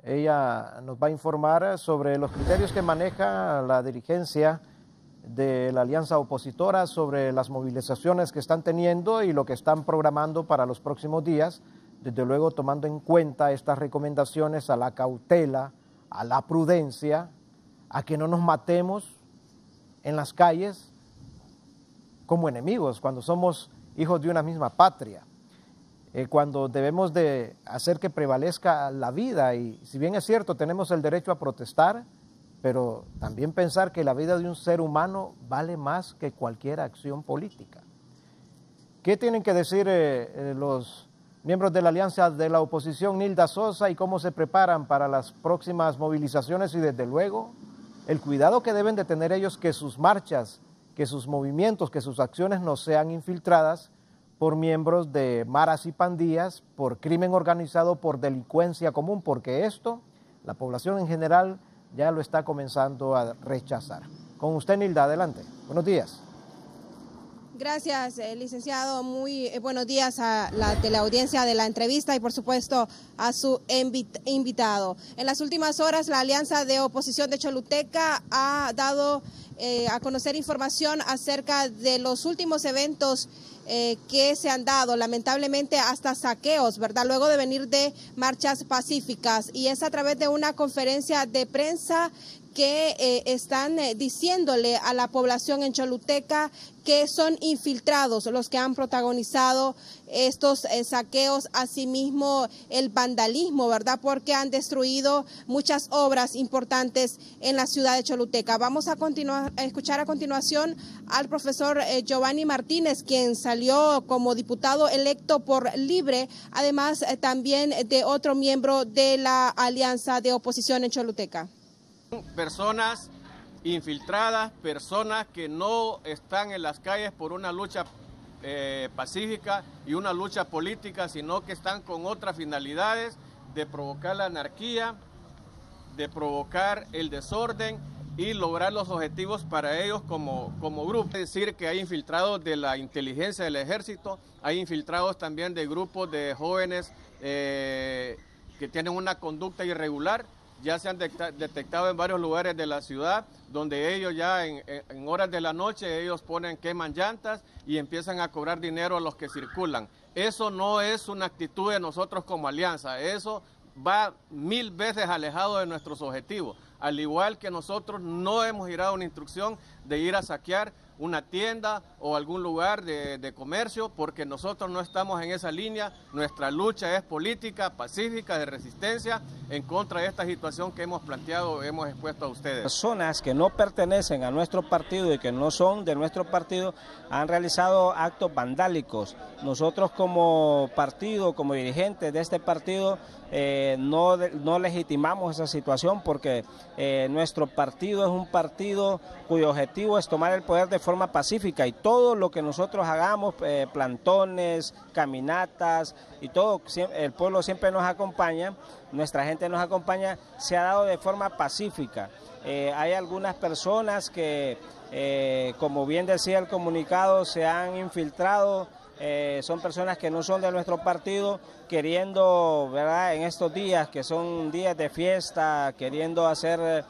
Ella nos va a informar sobre los criterios que maneja la dirigencia de la alianza opositora, sobre las movilizaciones que están teniendo y lo que están programando para los próximos días, desde luego tomando en cuenta estas recomendaciones a la cautela, a la prudencia, a que no nos matemos en las calles como enemigos, cuando somos hijos de una misma patria, cuando debemos de hacer que prevalezca la vida. Y si bien es cierto, tenemos el derecho a protestar, pero también pensar que la vida de un ser humano vale más que cualquier acción política. ¿Qué tienen que decir los miembros de la alianza de la oposición, Nilda Sosa, y cómo se preparan para las próximas movilizaciones y desde luego el cuidado que deben de tener ellos que sus marchas, que sus movimientos, que sus acciones no sean infiltradas por miembros de maras y pandillas, por crimen organizado, por delincuencia común, porque esto la población en general ya lo está comenzando a rechazar? Con usted, Nilda, adelante. Buenos días. Gracias, licenciado. Muy buenos días a la teleaudiencia de la entrevista y, por supuesto, a su invitado. En las últimas horas, la Alianza de Oposición de Choluteca ha dado a conocer información acerca de los últimos eventos que se han dado, lamentablemente hasta saqueos, ¿verdad? Luego de venir de marchas pacíficas, y es a través de una conferencia de prensa que están diciéndole a la población en Choluteca que son infiltrados los que han protagonizado estos saqueos, asimismo el vandalismo, ¿verdad? Porque han destruido muchas obras importantes en la ciudad de Choluteca. Vamos a escuchar a continuación al profesor Giovanni Martínez, quien salió como diputado electo por Libre, además también de otro miembro de la Alianza de Oposición en Choluteca. Personas infiltradas, personas que no están en las calles por una lucha pacífica y una lucha política, sino que están con otras finalidades de provocar la anarquía, de provocar el desorden y lograr los objetivos para ellos como grupo. Es decir, que hay infiltrados de la inteligencia del ejército, hay infiltrados también de grupos de jóvenes que tienen una conducta irregular. Ya se han detectado en varios lugares de la ciudad, donde ellos ya en horas de la noche, ellos queman llantas y empiezan a cobrar dinero a los que circulan. Eso no es una actitud de nosotros como alianza, eso va 1000 veces alejado de nuestros objetivos. Al igual que nosotros no hemos girado una instrucción de ir a saquear una tienda o algún lugar de comercio, porque nosotros no estamos en esa línea. Nuestra lucha es política, pacífica, de resistencia en contra de esta situación que hemos planteado, hemos expuesto a ustedes. Personas que no pertenecen a nuestro partido y que no son de nuestro partido han realizado actos vandálicos. Nosotros como partido, como dirigentes de este partido, no legitimamos esa situación porque nuestro partido es un partido cuyo objetivo es tomar el poder de forma pacífica, y todo lo que nosotros hagamos, plantones, caminatas y todo, el pueblo siempre nos acompaña, nuestra gente nos acompaña, se ha dado de forma pacífica. Hay algunas personas que, como bien decía el comunicado, se han infiltrado. Son personas que no son de nuestro partido, queriendo, ¿verdad?, en estos días que son días de fiesta, queriendo hacer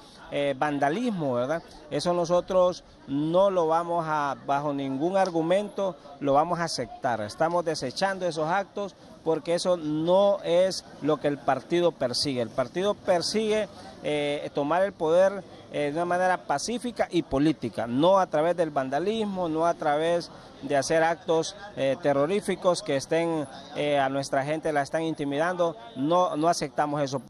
vandalismo, ¿verdad? Eso nosotros no lo vamos a, bajo ningún argumento, lo vamos a aceptar. Estamos desechando esos actos porque eso no es lo que el partido persigue. El partido persigue tomar el poder de una manera pacífica y política, no a través del vandalismo, no a través de hacer actos terroríficos que estén a nuestra gente la están intimidando. No aceptamos eso.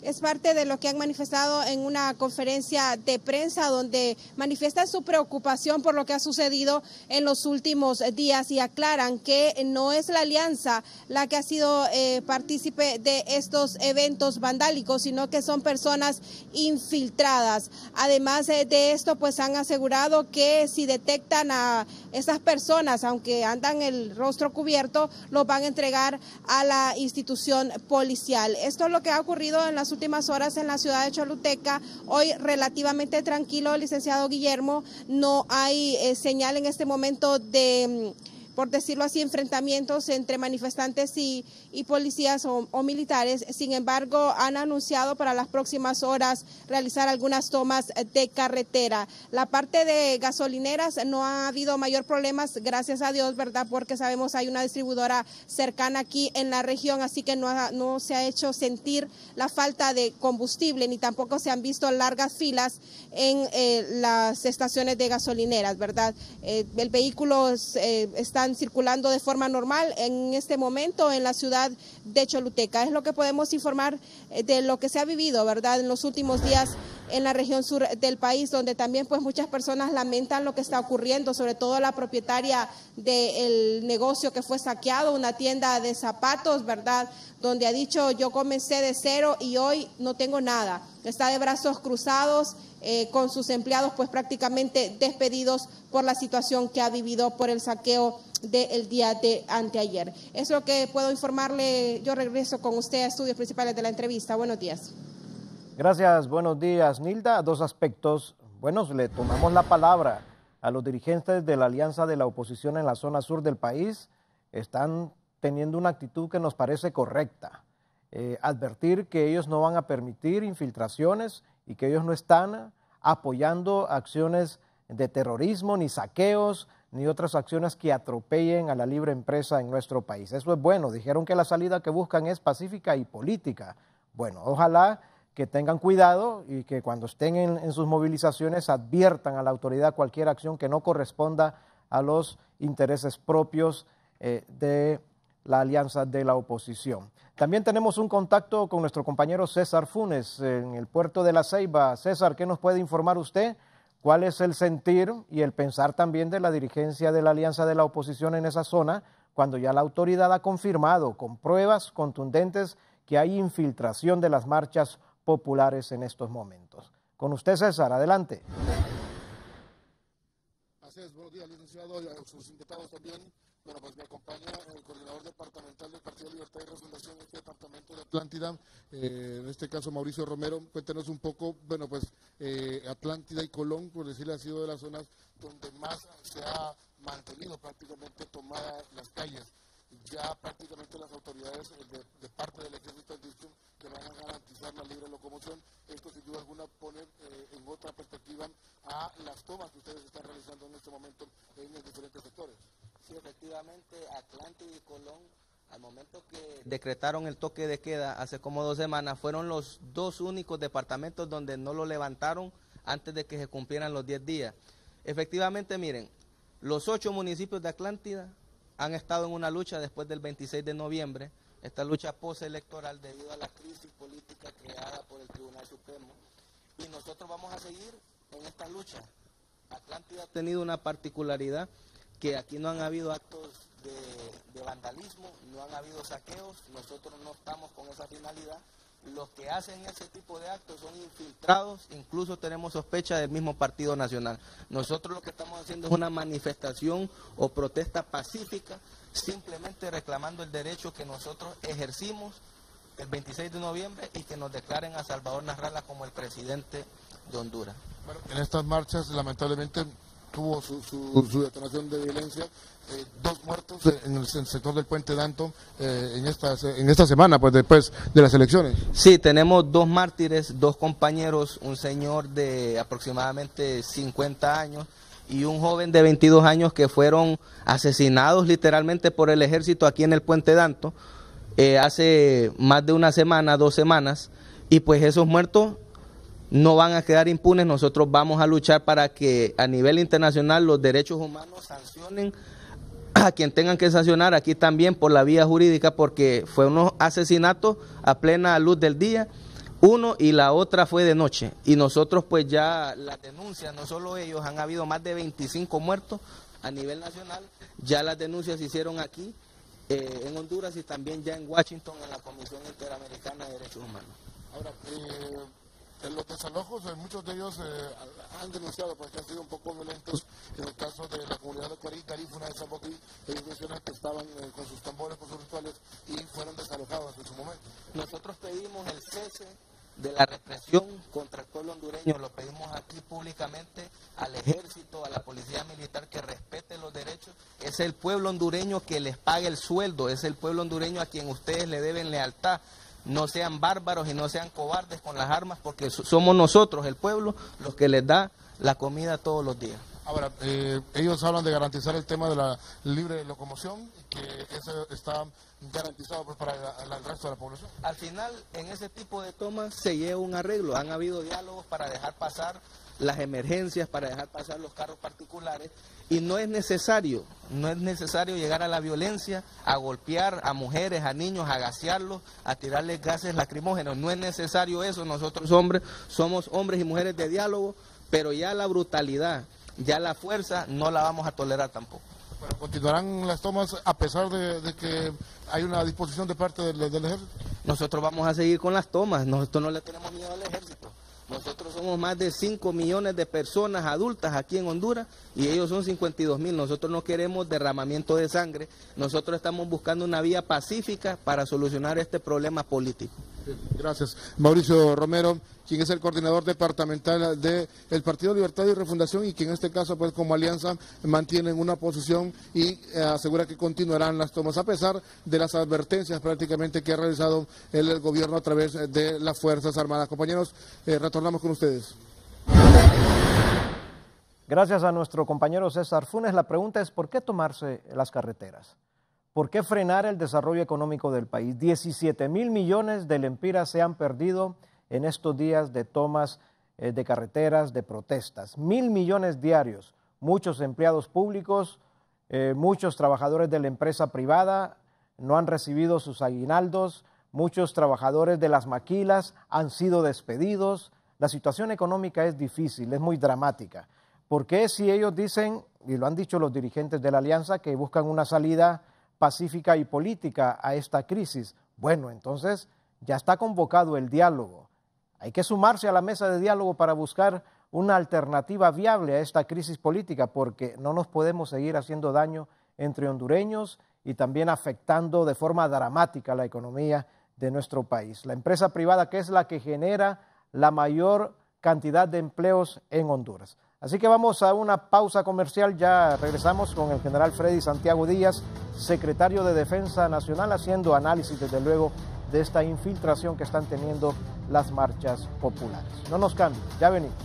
Es parte de lo que han manifestado en una conferencia de prensa donde manifiestan su preocupación por lo que ha sucedido en los últimos días y aclaran que no es la alianza la que ha sido partícipe de estos eventos vandálicos, sino que son personas infiltradas. Además de esto, pues han asegurado que si detectan a estas personas, aunque andan el rostro cubierto, los van a entregar a la institución policial. Esto es lo que ha ocurrido en las últimas horas en la ciudad de Choluteca. Hoy relativamente tranquilo, licenciado Guillermo, no hay señal en este momento de, por decirlo así, enfrentamientos entre manifestantes y policías o militares. Sin embargo, han anunciado para las próximas horas realizar algunas tomas de carretera. La parte de gasolineras no ha habido mayor problemas, gracias a Dios, ¿verdad? Porque sabemos hay una distribuidora cercana aquí en la región, así que no se ha hecho sentir la falta de combustible, ni tampoco se han visto largas filas en las estaciones de gasolineras, ¿verdad? El vehículo están circulando de forma normal en este momento en la ciudad de Choluteca. Es lo que podemos informar de lo que se ha vivido, ¿verdad?, en los últimos días en la región sur del país, donde también pues muchas personas lamentan lo que está ocurriendo, sobre todo la propietaria del negocio que fue saqueado, una tienda de zapatos, ¿verdad?, donde ha dicho: yo comencé de cero y hoy no tengo nada. Está de brazos cruzados, con sus empleados pues prácticamente despedidos por la situación que ha vivido por el saqueo del día de anteayer. Es lo que puedo informarle. Yo regreso con usted a estudios principales de la entrevista. Buenos días. Gracias, buenos días, Nilda. Dos aspectos. Bueno, le tomamos la palabra a los dirigentes de la alianza de la oposición en la zona sur del país. Están teniendo una actitud que nos parece correcta. Advertir que ellos no van a permitir infiltraciones y que ellos no están apoyando acciones de terrorismo, ni saqueos, ni otras acciones que atropellen a la libre empresa en nuestro país. Eso es bueno. Dijeron que la salida que buscan es pacífica y política. Bueno, ojalá que tengan cuidado y que cuando estén en sus movilizaciones adviertan a la autoridad cualquier acción que no corresponda a los intereses propios de la alianza de la oposición. También tenemos un contacto con nuestro compañero César Funes en el puerto de La Ceiba. César, ¿qué nos puede informar usted? ¿Cuál es el sentir y el pensar también de la dirigencia de la alianza de la oposición en esa zona, cuando ya la autoridad ha confirmado con pruebas contundentes que hay infiltración de las marchas populares en estos momentos? Con usted, César, adelante. Así es, buenos días, licenciado, y a sus invitados también. Bueno, pues me acompaña el coordinador departamental del Partido Libertad y Refundación en este departamento de Atlántida, en este caso Mauricio Romero. Cuéntenos un poco, bueno, pues Atlántida y Colón, por decirle, ha sido de las zonas donde más se ha mantenido prácticamente tomadas las calles. Ya prácticamente las autoridades de parte del ejército han dicho que van a garantizar la libre locomoción. Esto sin duda alguna pone en otra perspectiva a las tomas que ustedes están realizando en este momento en los diferentes sectores. momento que decretaron el toque de queda hace como 2 semanas, fueron los 2 únicos departamentos donde no lo levantaron antes de que se cumplieran los 10 días. Efectivamente, miren, los 8 municipios de Atlántida han estado en una lucha después del 26 de noviembre, esta lucha postelectoral debido a la crisis política creada por el Tribunal Supremo, y nosotros vamos a seguir en esta lucha. Atlántida ha tenido una particularidad, que aquí no han habido actos de vandalismo, no han habido saqueos, nosotros no estamos con esa finalidad. Los que hacen ese tipo de actos son infiltrados, incluso tenemos sospecha del mismo Partido Nacional. Nosotros lo que estamos haciendo es una manifestación o protesta pacífica, simplemente reclamando el derecho que nosotros ejercimos el 26 de noviembre y que nos declaren a Salvador Narrala como el presidente de Honduras. Bueno, en estas marchas, lamentablemente, tuvo su detonación de violencia, 2 muertos en el sector del Puente Danton en esta semana, pues después de las elecciones. Sí, tenemos 2 mártires, 2 compañeros, un señor de aproximadamente 50 años y un joven de 22 años que fueron asesinados literalmente por el ejército aquí en el Puente Danton hace más de 1 semana, 2 semanas, y pues esos muertos no van a quedar impunes. Nosotros vamos a luchar para que a nivel internacional los derechos humanos sancionen a quien tengan que sancionar, aquí también por la vía jurídica, porque fue unos asesinatos a plena luz del día, uno y la otra fue de noche, y nosotros pues ya las denuncias, no solo ellos, han habido más de 25 muertos a nivel nacional, ya las denuncias se hicieron aquí en Honduras y también ya en Washington en la Comisión Interamericana de Derechos Humanos. Ahora, en los desalojos, muchos de ellos han denunciado porque han sido un poco violentos. En el caso de la comunidad de Cuarí, Garífuna de Zapotlí, ellos mencionan que estaban con sus tambores, con sus rituales y fueron desalojados en su momento. Nosotros pedimos el cese de la represión contra el pueblo hondureño, lo pedimos aquí públicamente al ejército, a la policía militar, que respete los derechos. Es el pueblo hondureño que les paga el sueldo, es el pueblo hondureño a quien ustedes le deben lealtad. No sean bárbaros y no sean cobardes con las armas, porque somos nosotros, el pueblo, los que les da la comida todos los días. Ahora, ellos hablan de garantizar el tema de la libre locomoción, que eso está garantizado pues, para el resto de la población. Al final, en ese tipo de tomas se lleva un arreglo. Han habido diálogos para dejar pasar las emergencias, para dejar pasar los carros particulares, y no es necesario llegar a la violencia, a golpear a mujeres, a niños, a gasearlos, a tirarles gases lacrimógenos. No es necesario eso. Nosotros somos hombres y mujeres de diálogo, pero ya la brutalidad, ya la fuerza no la vamos a tolerar tampoco. Pero continuarán las tomas a pesar de que hay una disposición de parte del ejército. Nosotros vamos a seguir con las tomas, nosotros no le tenemos miedo al ejército. Nosotros somos más de 5 millones de personas adultas aquí en Honduras y ellos son 52,000. Nosotros no queremos derramamiento de sangre. Nosotros estamos buscando una vía pacífica para solucionar este problema político. Gracias. Mauricio Romero, quien es el coordinador departamental del Partido Libertad y Refundación y que en este caso, pues como alianza, mantienen una posición y asegura que continuarán las tomas a pesar de las advertencias prácticamente que ha realizado el gobierno a través de las Fuerzas Armadas. Compañeros, retornamos con ustedes. Gracias a nuestro compañero César Funes. La pregunta es, ¿por qué tomarse las carreteras? ¿Por qué frenar el desarrollo económico del país? 17,000 millones de lempiras se han perdido en estos días de tomas de carreteras, de protestas. 1,000 millones diarios. Muchos empleados públicos, muchos trabajadores de la empresa privada no han recibido sus aguinaldos, muchos trabajadores de las maquilas han sido despedidos. La situación económica es difícil, es muy dramática. ¿Por qué si ellos dicen, y lo han dicho los dirigentes de la alianza, que buscan una salida pacífica y política a esta crisis? Bueno, entonces ya está convocado el diálogo. Hay que sumarse a la mesa de diálogo para buscar una alternativa viable a esta crisis política, porque no nos podemos seguir haciendo daño entre hondureños y también afectando de forma dramática la economía de nuestro país. La empresa privada, que es la que genera la mayor cantidad de empleos en Honduras. Así que vamos a una pausa comercial, ya regresamos con el general Freddy Santiago Díaz, secretario de Defensa Nacional, haciendo análisis desde luego de esta infiltración que están teniendo las marchas populares. No nos cambien, ya venimos.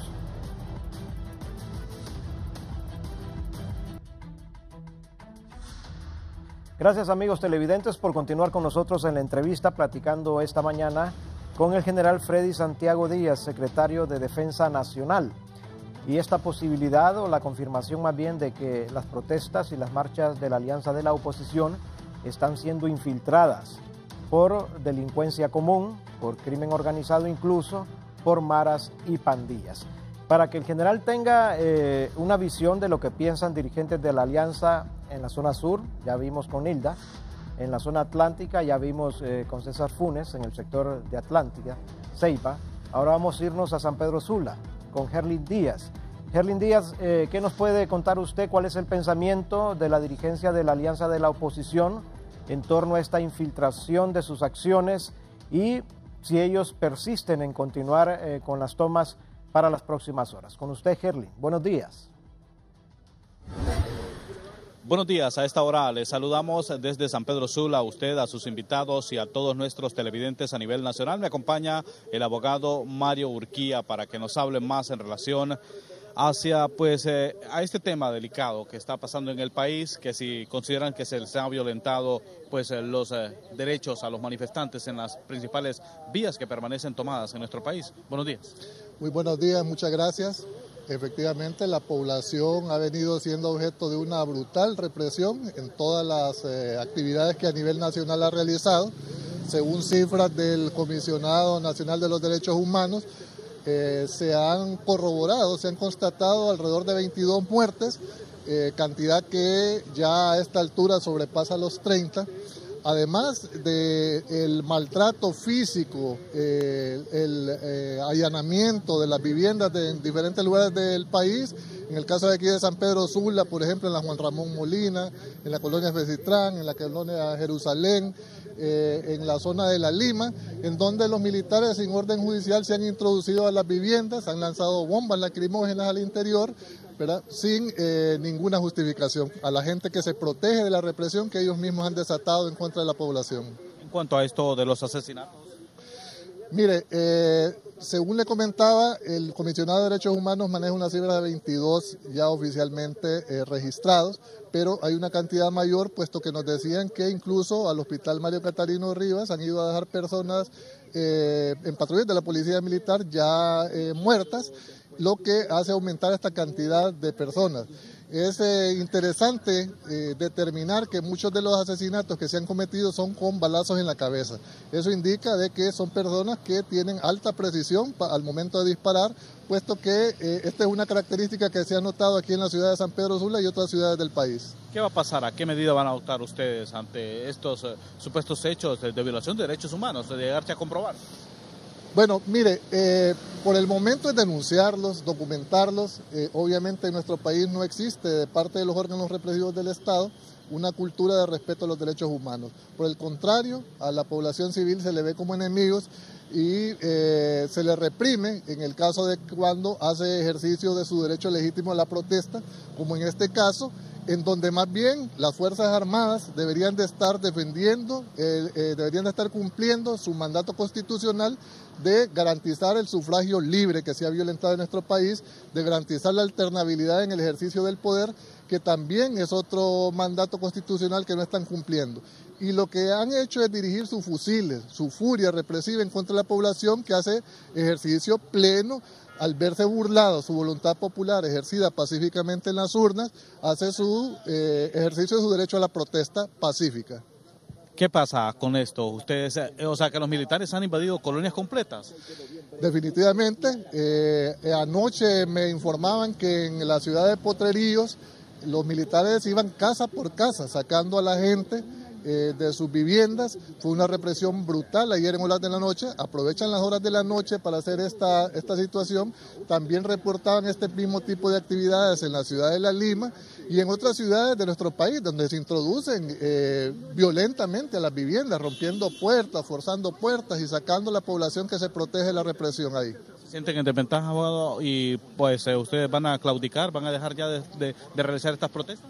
Gracias, amigos televidentes, por continuar con nosotros en la entrevista, platicando esta mañana con el general Freddy Santiago Díaz, secretario de Defensa Nacional. Y esta posibilidad, o la confirmación más bien, de que las protestas y las marchas de la Alianza de la Oposición están siendo infiltradas por delincuencia común, por crimen organizado, incluso por maras y pandillas. Para que el general tenga una visión de lo que piensan dirigentes de la Alianza en la zona sur, ya vimos con Hilda; en la zona atlántica ya vimos con César Funes en el sector de Atlántica, Ceiba. Ahora vamos a irnos a San Pedro Sula con Herlin Díaz. Herlin Díaz, ¿qué nos puede contar usted? ¿Cuál es el pensamiento de la dirigencia de la Alianza de la Oposición en torno a esta infiltración de sus acciones y si ellos persisten en continuar con las tomas para las próximas horas? Con usted, Herlin. Buenos días. Buenos días, a esta hora les saludamos desde San Pedro Sula, a usted, a sus invitados y a todos nuestros televidentes a nivel nacional. Me acompaña el abogado Mario Urquía para que nos hable más en relación hacia a este tema delicado que está pasando en el país, que si consideran que se les ha violentado los derechos a los manifestantes en las principales vías que permanecen tomadas en nuestro país. Buenos días. Muy buenos días, muchas gracias. Efectivamente, la población ha venido siendo objeto de una brutal represión en todas las actividades que a nivel nacional ha realizado. Según cifras del Comisionado Nacional de los Derechos Humanos, se han corroborado, se han constatado alrededor de 22 muertes, cantidad que ya a esta altura sobrepasa los 30. Además del maltrato físico, el allanamiento de las viviendas en diferentes lugares del país, en el caso de aquí de San Pedro Sula, por ejemplo, en la Juan Ramón Molina, en la colonia Fecitrán, en la colonia Jerusalén, en la zona de La Lima, en donde los militares sin orden judicial se han introducido a las viviendas, han lanzado bombas lacrimógenas al interior, ¿verdad?, sin ninguna justificación, a la gente que se protege de la represión que ellos mismos han desatado en contra de la población. En cuanto a esto de los asesinatos. Mire, según le comentaba, el Comisionado de Derechos Humanos maneja una cifra de 22 ya oficialmente registrados, pero hay una cantidad mayor, puesto que nos decían que incluso al Hospital Mario Catarino Rivas han ido a dejar personas en patrullas de la Policía Militar ya muertas, lo que hace aumentar esta cantidad de personas. Es interesante determinar que muchos de los asesinatos que se han cometido son con balazos en la cabeza. Eso indica de que son personas que tienen alta precisión al momento de disparar, puesto que esta es una característica que se ha notado aquí en la ciudad de San Pedro Sula y otras ciudades del país. ¿Qué va a pasar? ¿A qué medida van a adoptar ustedes ante estos supuestos hechos de violación de derechos humanos, de llegarse a comprobar? Bueno, mire, por el momento es denunciarlos, documentarlos. Obviamente en nuestro país no existe de parte de los órganos represivos del Estado una cultura de respeto a los derechos humanos. Por el contrario, a la población civil se le ve como enemigos y se le reprime en el caso de cuando hace ejercicio de su derecho legítimo a la protesta, como en este caso, en donde más bien las Fuerzas Armadas deberían de estar defendiendo, deberían de estar cumpliendo su mandato constitucional de garantizar el sufragio libre que se ha violentado en nuestro país, de garantizar la alternabilidad en el ejercicio del poder, que también es otro mandato constitucional que no están cumpliendo. Y lo que han hecho es dirigir sus fusiles, su furia represiva en contra de la población que hace ejercicio pleno. Al verse burlado su voluntad popular ejercida pacíficamente en las urnas, hace su ejercicio de su derecho a la protesta pacífica. ¿Qué pasa con esto? Ustedes, o sea, que los militares han invadido colonias completas. Definitivamente. Anoche me informaban que en la ciudad de Potrerillos los militares iban casa por casa sacando a la gente de sus viviendas. Fue una represión brutal ayer en horas de la noche. Aprovechan las horas de la noche para hacer esta situación. También reportaban este mismo tipo de actividades en la ciudad de La Lima y en otras ciudades de nuestro país, donde se introducen violentamente a las viviendas, rompiendo puertas, forzando puertas y sacando a la población que se protege de la represión ahí. ¿Se sienten en desventaja, abogado? Y pues ustedes van a claudicar, van a dejar ya de realizar estas protestas.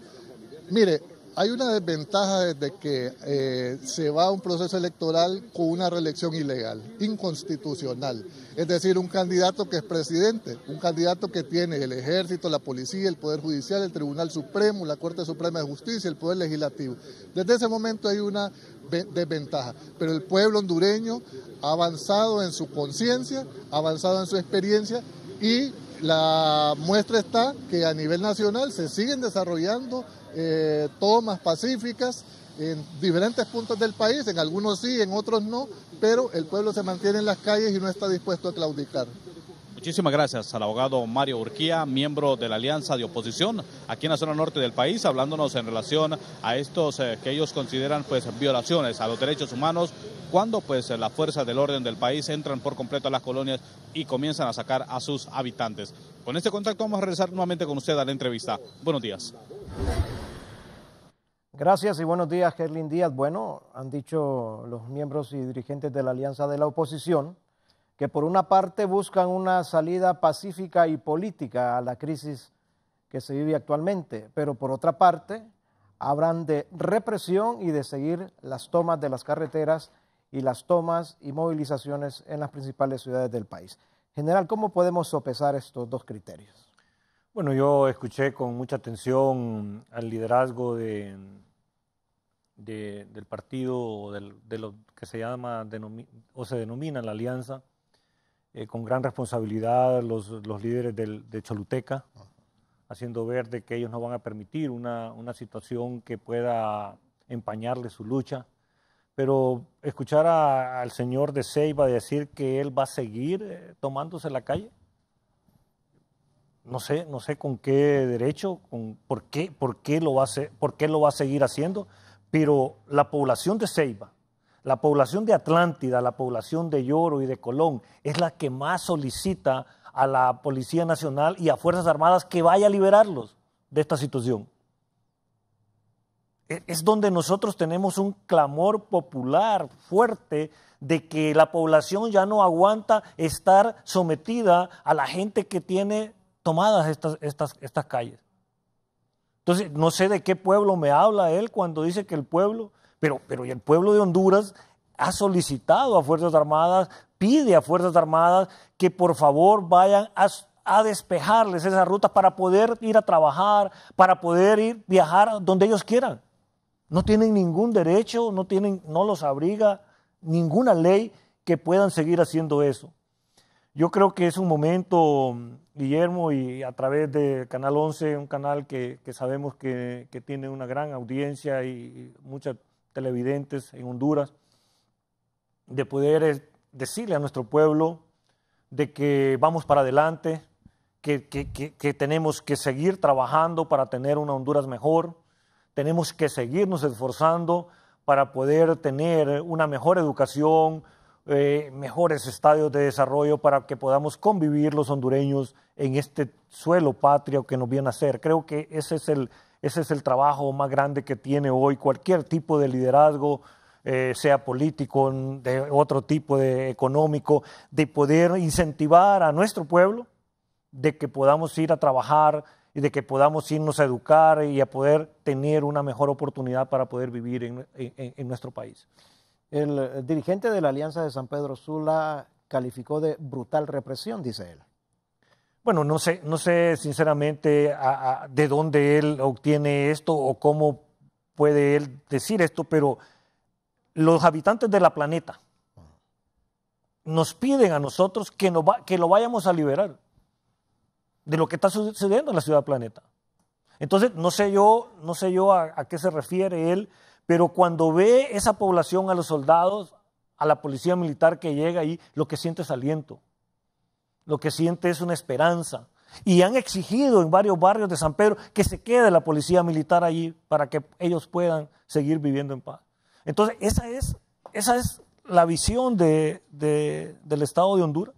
Mire, Hay una desventaja desde que se va a un proceso electoral con una reelección ilegal, inconstitucional. Es decir, un candidato que es presidente, un candidato que tiene el ejército, la policía, el Poder Judicial, el Tribunal Supremo, la Corte Suprema de Justicia, el Poder Legislativo. Desde ese momento hay una desventaja, pero el pueblo hondureño ha avanzado en su conciencia, ha avanzado en su experiencia y la muestra está que a nivel nacional se siguen desarrollando tomas pacíficas en diferentes puntos del país, en algunos sí, en otros no, pero el pueblo se mantiene en las calles y no está dispuesto a claudicar. Muchísimas gracias al abogado Mario Urquía, miembro de la Alianza de Oposición aquí en la zona norte del país, hablándonos en relación a estos que ellos consideran pues violaciones a los derechos humanos, cuando pues las fuerzas del orden del país entran por completo a las colonias y comienzan a sacar a sus habitantes. Con este contacto vamos a regresar nuevamente con usted a la entrevista. Buenos días. Gracias y buenos días, Gerlin Díaz. Bueno, han dicho los miembros y dirigentes de la Alianza de la Oposición que por una parte buscan una salida pacífica y política a la crisis que se vive actualmente, pero por otra parte hablan de represión y de seguir las tomas de las carreteras y las tomas y movilizaciones en las principales ciudades del país. General, ¿cómo podemos sopesar estos dos criterios? Bueno, yo escuché con mucha atención al liderazgo del partido, de lo que se llama o se denomina la Alianza, con gran responsabilidad los líderes de Choluteca, haciendo ver de que ellos no van a permitir una situación que pueda empañarle su lucha. Pero escuchar al señor de Ceiba decir que él va a seguir tomándose la calle, no sé con qué derecho, por qué lo va a seguir haciendo, pero la población de Ceiba, la población de Atlántida, la población de Lloro y de Colón es la que más solicita a la Policía Nacional y a Fuerzas Armadas que vaya a liberarlos de esta situación. Es donde nosotros tenemos un clamor popular fuerte de que la población ya no aguanta estar sometida a la gente que tiene tomadas estas calles. Entonces, no sé de qué pueblo me habla él cuando dice que el pueblo, pero el pueblo de Honduras ha solicitado a Fuerzas Armadas, pide a Fuerzas Armadas que por favor vayan a despejarles esas rutas para poder ir a trabajar, para poder viajar donde ellos quieran. No tienen ningún derecho, no los abriga ninguna ley que puedan seguir haciendo eso. Yo creo que es un momento, Guillermo, y a través de Canal 11, un canal que sabemos que tiene una gran audiencia y muchos televidentes en Honduras, de poder decirle a nuestro pueblo de que vamos para adelante, que tenemos que seguir trabajando para tener una Honduras mejor, tenemos que seguirnos esforzando para poder tener una mejor educación, mejores estadios de desarrollo para que podamos convivir los hondureños en este suelo patrio que nos viene a hacer. Creo que ese es el trabajo más grande que tiene hoy cualquier tipo de liderazgo, sea político, de otro tipo de económico, de poder incentivar a nuestro pueblo, de que podamos ir a trabajar y de que podamos irnos a educar y a poder tener una mejor oportunidad para poder vivir en nuestro país. El dirigente de la Alianza de San Pedro Sula calificó de brutal represión, dice él. Bueno, no sé sinceramente de dónde él obtiene esto o cómo puede él decir esto, pero los habitantes de la planeta nos piden a nosotros que lo vayamos a liberar de lo que está sucediendo en la ciudad planeta. Entonces, no sé yo a qué se refiere él, pero cuando ve esa población, a los soldados, a la policía militar que llega ahí, lo que siente es aliento, lo que siente es una esperanza. Y han exigido en varios barrios de San Pedro que se quede la policía militar allí para que ellos puedan seguir viviendo en paz. Entonces, esa es la visión del Estado de Honduras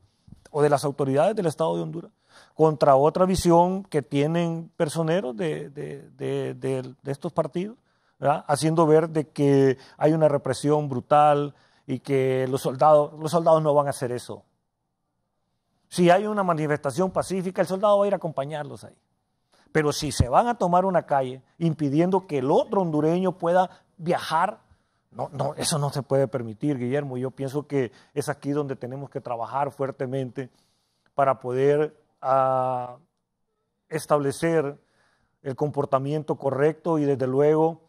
o de las autoridades del Estado de Honduras contra otra visión que tienen personeros de estos partidos, ¿verdad? Haciendo ver de que hay una represión brutal y que los soldados no van a hacer eso. Si hay una manifestación pacífica, el soldado va a ir a acompañarlos ahí. Pero si se van a tomar una calle impidiendo que el otro hondureño pueda viajar, no, eso no se puede permitir, Guillermo. Yo pienso que es aquí donde tenemos que trabajar fuertemente para poder establecer el comportamiento correcto y desde luego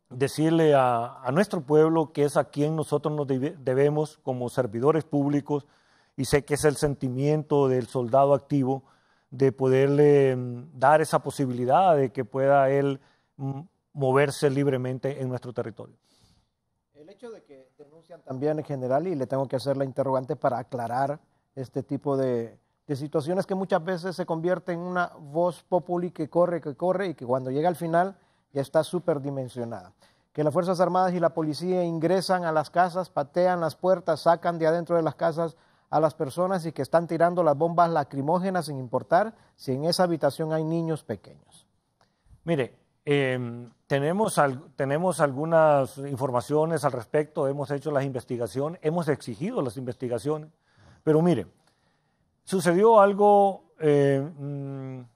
decirle a nuestro pueblo que es a quien nosotros nos debemos como servidores públicos, y sé que es el sentimiento del soldado activo, de poderle dar esa posibilidad de que pueda él moverse libremente en nuestro territorio. El hecho de que denuncian también en general, y le tengo que hacer la interrogante para aclarar este tipo de situaciones que muchas veces se convierte en una voz populi que corre y que cuando llega al final ya está superdimensionada. Que las Fuerzas Armadas y la policía ingresan a las casas, patean las puertas, sacan de adentro de las casas a las personas y que están tirando las bombas lacrimógenas sin importar si en esa habitación hay niños pequeños. Mire, tenemos algunas informaciones al respecto, hemos hecho las investigaciones, hemos exigido las investigaciones, pero mire, sucedió algo en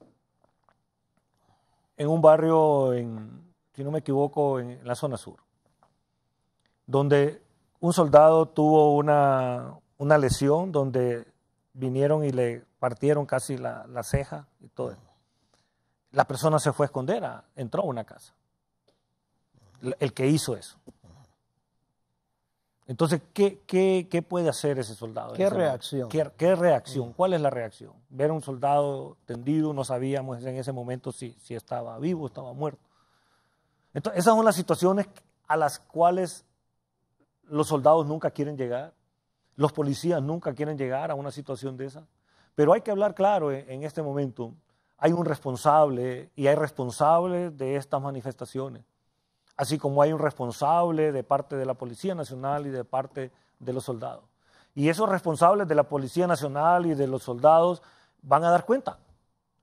un barrio, si no me equivoco, en la zona sur, donde un soldado tuvo una lesión, donde vinieron y le partieron casi la ceja y todo. La persona se fue a esconder, entró a una casa, el que hizo eso. Entonces, ¿qué puede hacer ese soldado? ¿Qué reacción? ¿Qué reacción? ¿Cuál es la reacción? Ver a un soldado tendido, no sabíamos en ese momento si estaba vivo o estaba muerto. Entonces, esas son las situaciones a las cuales los soldados nunca quieren llegar, los policías nunca quieren llegar a una situación de esa. Pero hay que hablar claro en este momento. Hay un responsable y hay responsables de estas manifestaciones, así como hay un responsable de parte de la Policía Nacional y de parte de los soldados. Y esos responsables de la Policía Nacional y de los soldados van a dar cuenta,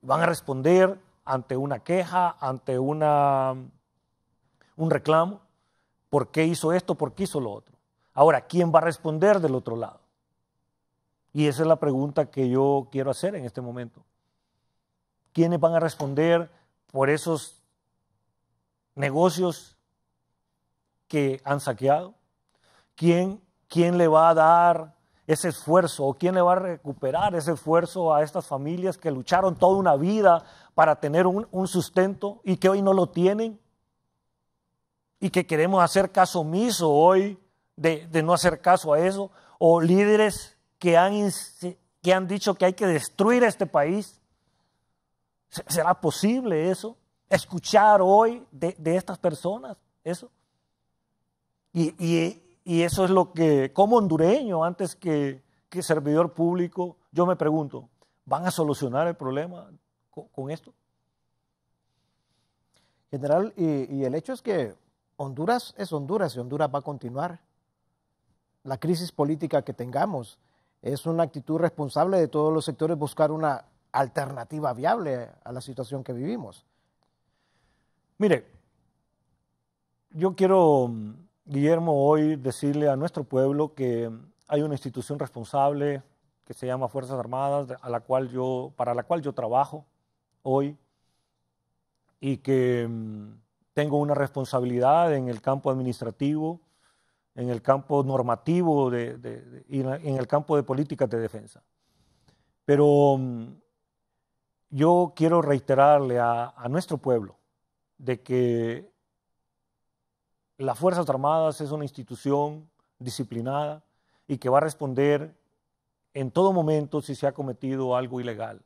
van a responder ante una queja, ante un reclamo, ¿por qué hizo esto? ¿Por qué hizo lo otro? Ahora, ¿quién va a responder del otro lado? Y esa es la pregunta que yo quiero hacer en este momento. ¿Quiénes van a responder por esos negocios que han saqueado? ¿Quién le va a dar ese esfuerzo o quién le va a recuperar ese esfuerzo a estas familias que lucharon toda una vida para tener un sustento y que hoy no lo tienen? Y que queremos hacer caso omiso hoy de no hacer caso a eso, o líderes que han dicho que hay que destruir este país. ¿Será posible eso? Escuchar hoy de estas personas eso. Y eso es lo que, como hondureño, antes que servidor público, yo me pregunto, ¿van a solucionar el problema con esto? General, y el hecho es que Honduras es Honduras y Honduras va a continuar. La crisis política que tengamos es una actitud responsable de todos los sectores buscar una alternativa viable a la situación que vivimos. Mire, yo quiero, Guillermo, hoy decirle a nuestro pueblo que hay una institución responsable que se llama Fuerzas Armadas, para la cual yo trabajo hoy, y que tengo una responsabilidad en el campo administrativo, en el campo normativo y en el campo de políticas de defensa. Pero yo quiero reiterarle a nuestro pueblo de que las Fuerzas Armadas es una institución disciplinada y que va a responder en todo momento si se ha cometido algo ilegal.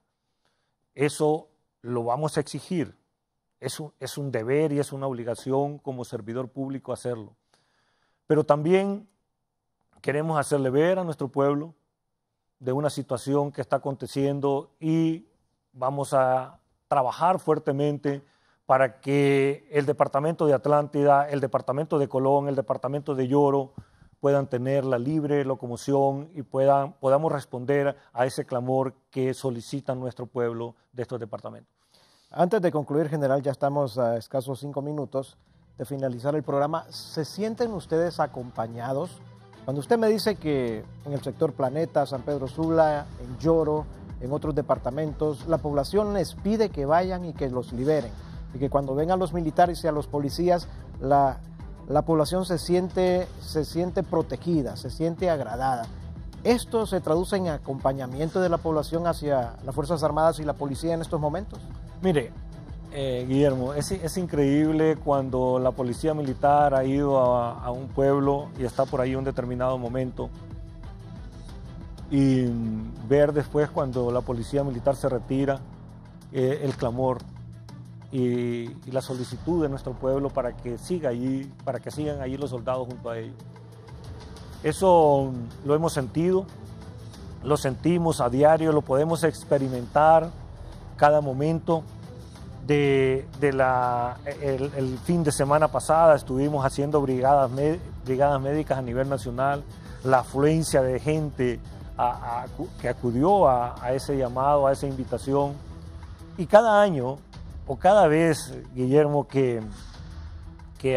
Eso lo vamos a exigir. Es un deber y es una obligación como servidor público hacerlo. Pero también queremos hacerle ver a nuestro pueblo de una situación que está aconteciendo y vamos a trabajar fuertemente para que el departamento de Atlántida, el departamento de Colón, el departamento de Lloro puedan tener la libre locomoción y podamos responder a ese clamor que solicita nuestro pueblo de estos departamentos. Antes de concluir, general, ya estamos a escasos 5 minutos de finalizar el programa. ¿Se sienten ustedes acompañados? Cuando usted me dice que en el sector Planeta, San Pedro Sula, en Lloro, en otros departamentos. La población les pide que vayan y que los liberen, y que cuando vengan los militares y a los policías, la población se siente protegida, se siente agradada. ¿Esto se traduce en acompañamiento de la población hacia las Fuerzas Armadas y la policía en estos momentos? Mire, Guillermo, es increíble cuando la policía militar ha ido a un pueblo y está por ahí un determinado momento, y ver después cuando la policía militar se retira, el clamor y la solicitud de nuestro pueblo para que sigan allí los soldados junto a ellos. Eso lo hemos sentido, lo sentimos a diario, lo podemos experimentar cada momento. El fin de semana pasada estuvimos haciendo brigadas médicas a nivel nacional, la afluencia de gente que acudió a ese llamado, a esa invitación. Y cada año, o cada vez, Guillermo, que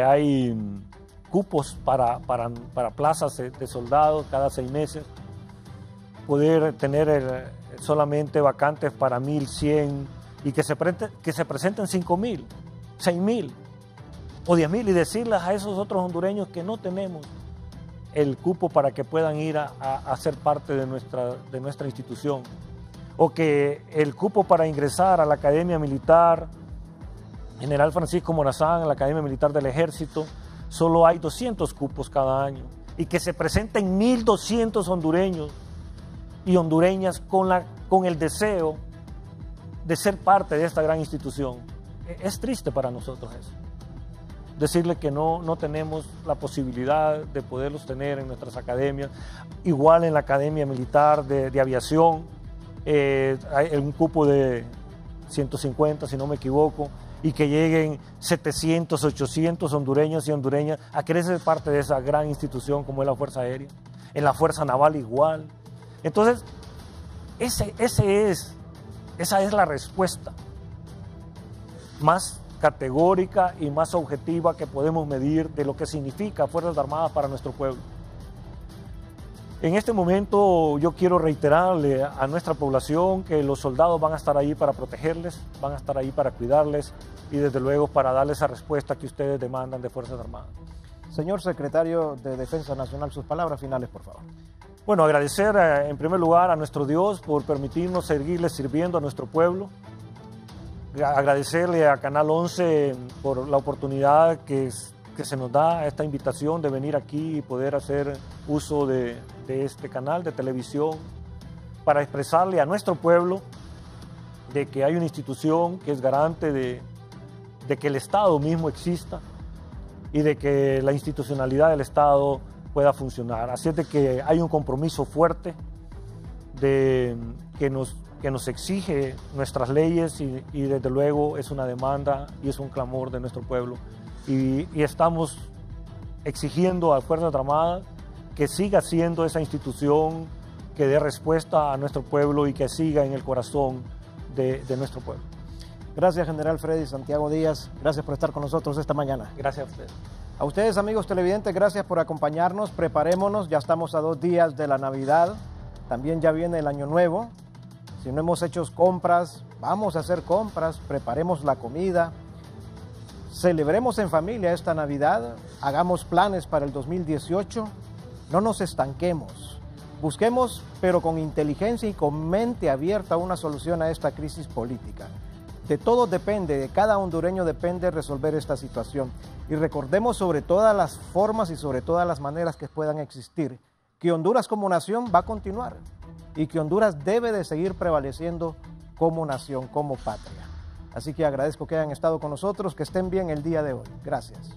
hay cupos para plazas de soldados cada 6 meses, poder tener solamente vacantes para 1.100 y que se presenten 5.000, 6.000 o 10.000 y decirles a esos otros hondureños que no tenemos el cupo para que puedan ir a ser parte de nuestra institución, o que el cupo para ingresar a la Academia Militar General Francisco Morazán, a la Academia Militar del Ejército, solo hay 200 cupos cada año, y que se presenten 1.200 hondureños y hondureñas con el deseo de ser parte de esta gran institución. Es triste para nosotros eso. Decirle que no tenemos la posibilidad de poderlos tener en nuestras academias. Igual en la Academia Militar de Aviación, hay un cupo de 150, si no me equivoco, y que lleguen 700, 800 hondureños y hondureñas a querer ser parte de esa gran institución como es la Fuerza Aérea. En la Fuerza Naval igual. Entonces, esa es la respuesta más categórica y más objetiva que podemos medir de lo que significa Fuerzas Armadas para nuestro pueblo. En este momento yo quiero reiterarle a nuestra población que los soldados van a estar ahí para protegerles, van a estar ahí para cuidarles y desde luego para darles esa respuesta que ustedes demandan de Fuerzas Armadas. Señor Secretario de Defensa Nacional, sus palabras finales, por favor. Bueno, agradecer en primer lugar a nuestro Dios por permitirnos seguirle sirviendo a nuestro pueblo. Agradecerle a Canal 11 por la oportunidad que se nos da esta invitación de venir aquí y poder hacer uso de este canal de televisión para expresarle a nuestro pueblo de que hay una institución que es garante de que el Estado mismo exista y de que la institucionalidad del Estado pueda funcionar. Así es de que hay un compromiso fuerte que nos exige nuestras leyes y desde luego es una demanda y es un clamor de nuestro pueblo. Y estamos exigiendo a Fuerzas Armadas que siga siendo esa institución que dé respuesta a nuestro pueblo y que siga en el corazón de nuestro pueblo. Gracias, General Freddy Santiago Díaz. Gracias por estar con nosotros esta mañana. Gracias a ustedes. A ustedes, amigos televidentes, gracias por acompañarnos. Preparémonos, ya estamos a 2 días de la Navidad. También ya viene el Año Nuevo. Si no hemos hecho compras, vamos a hacer compras. Preparemos la comida. Celebremos en familia esta Navidad. Hagamos planes para el 2018. No nos estanquemos. Busquemos, pero con inteligencia y con mente abierta, una solución a esta crisis política. De todo depende, de cada hondureño depende resolver esta situación. Y recordemos sobre todas las formas y sobre todas las maneras que puedan existir, que Honduras como nación va a continuar y que Honduras debe de seguir prevaleciendo como nación, como patria. Así que agradezco que hayan estado con nosotros, que estén bien el día de hoy. Gracias.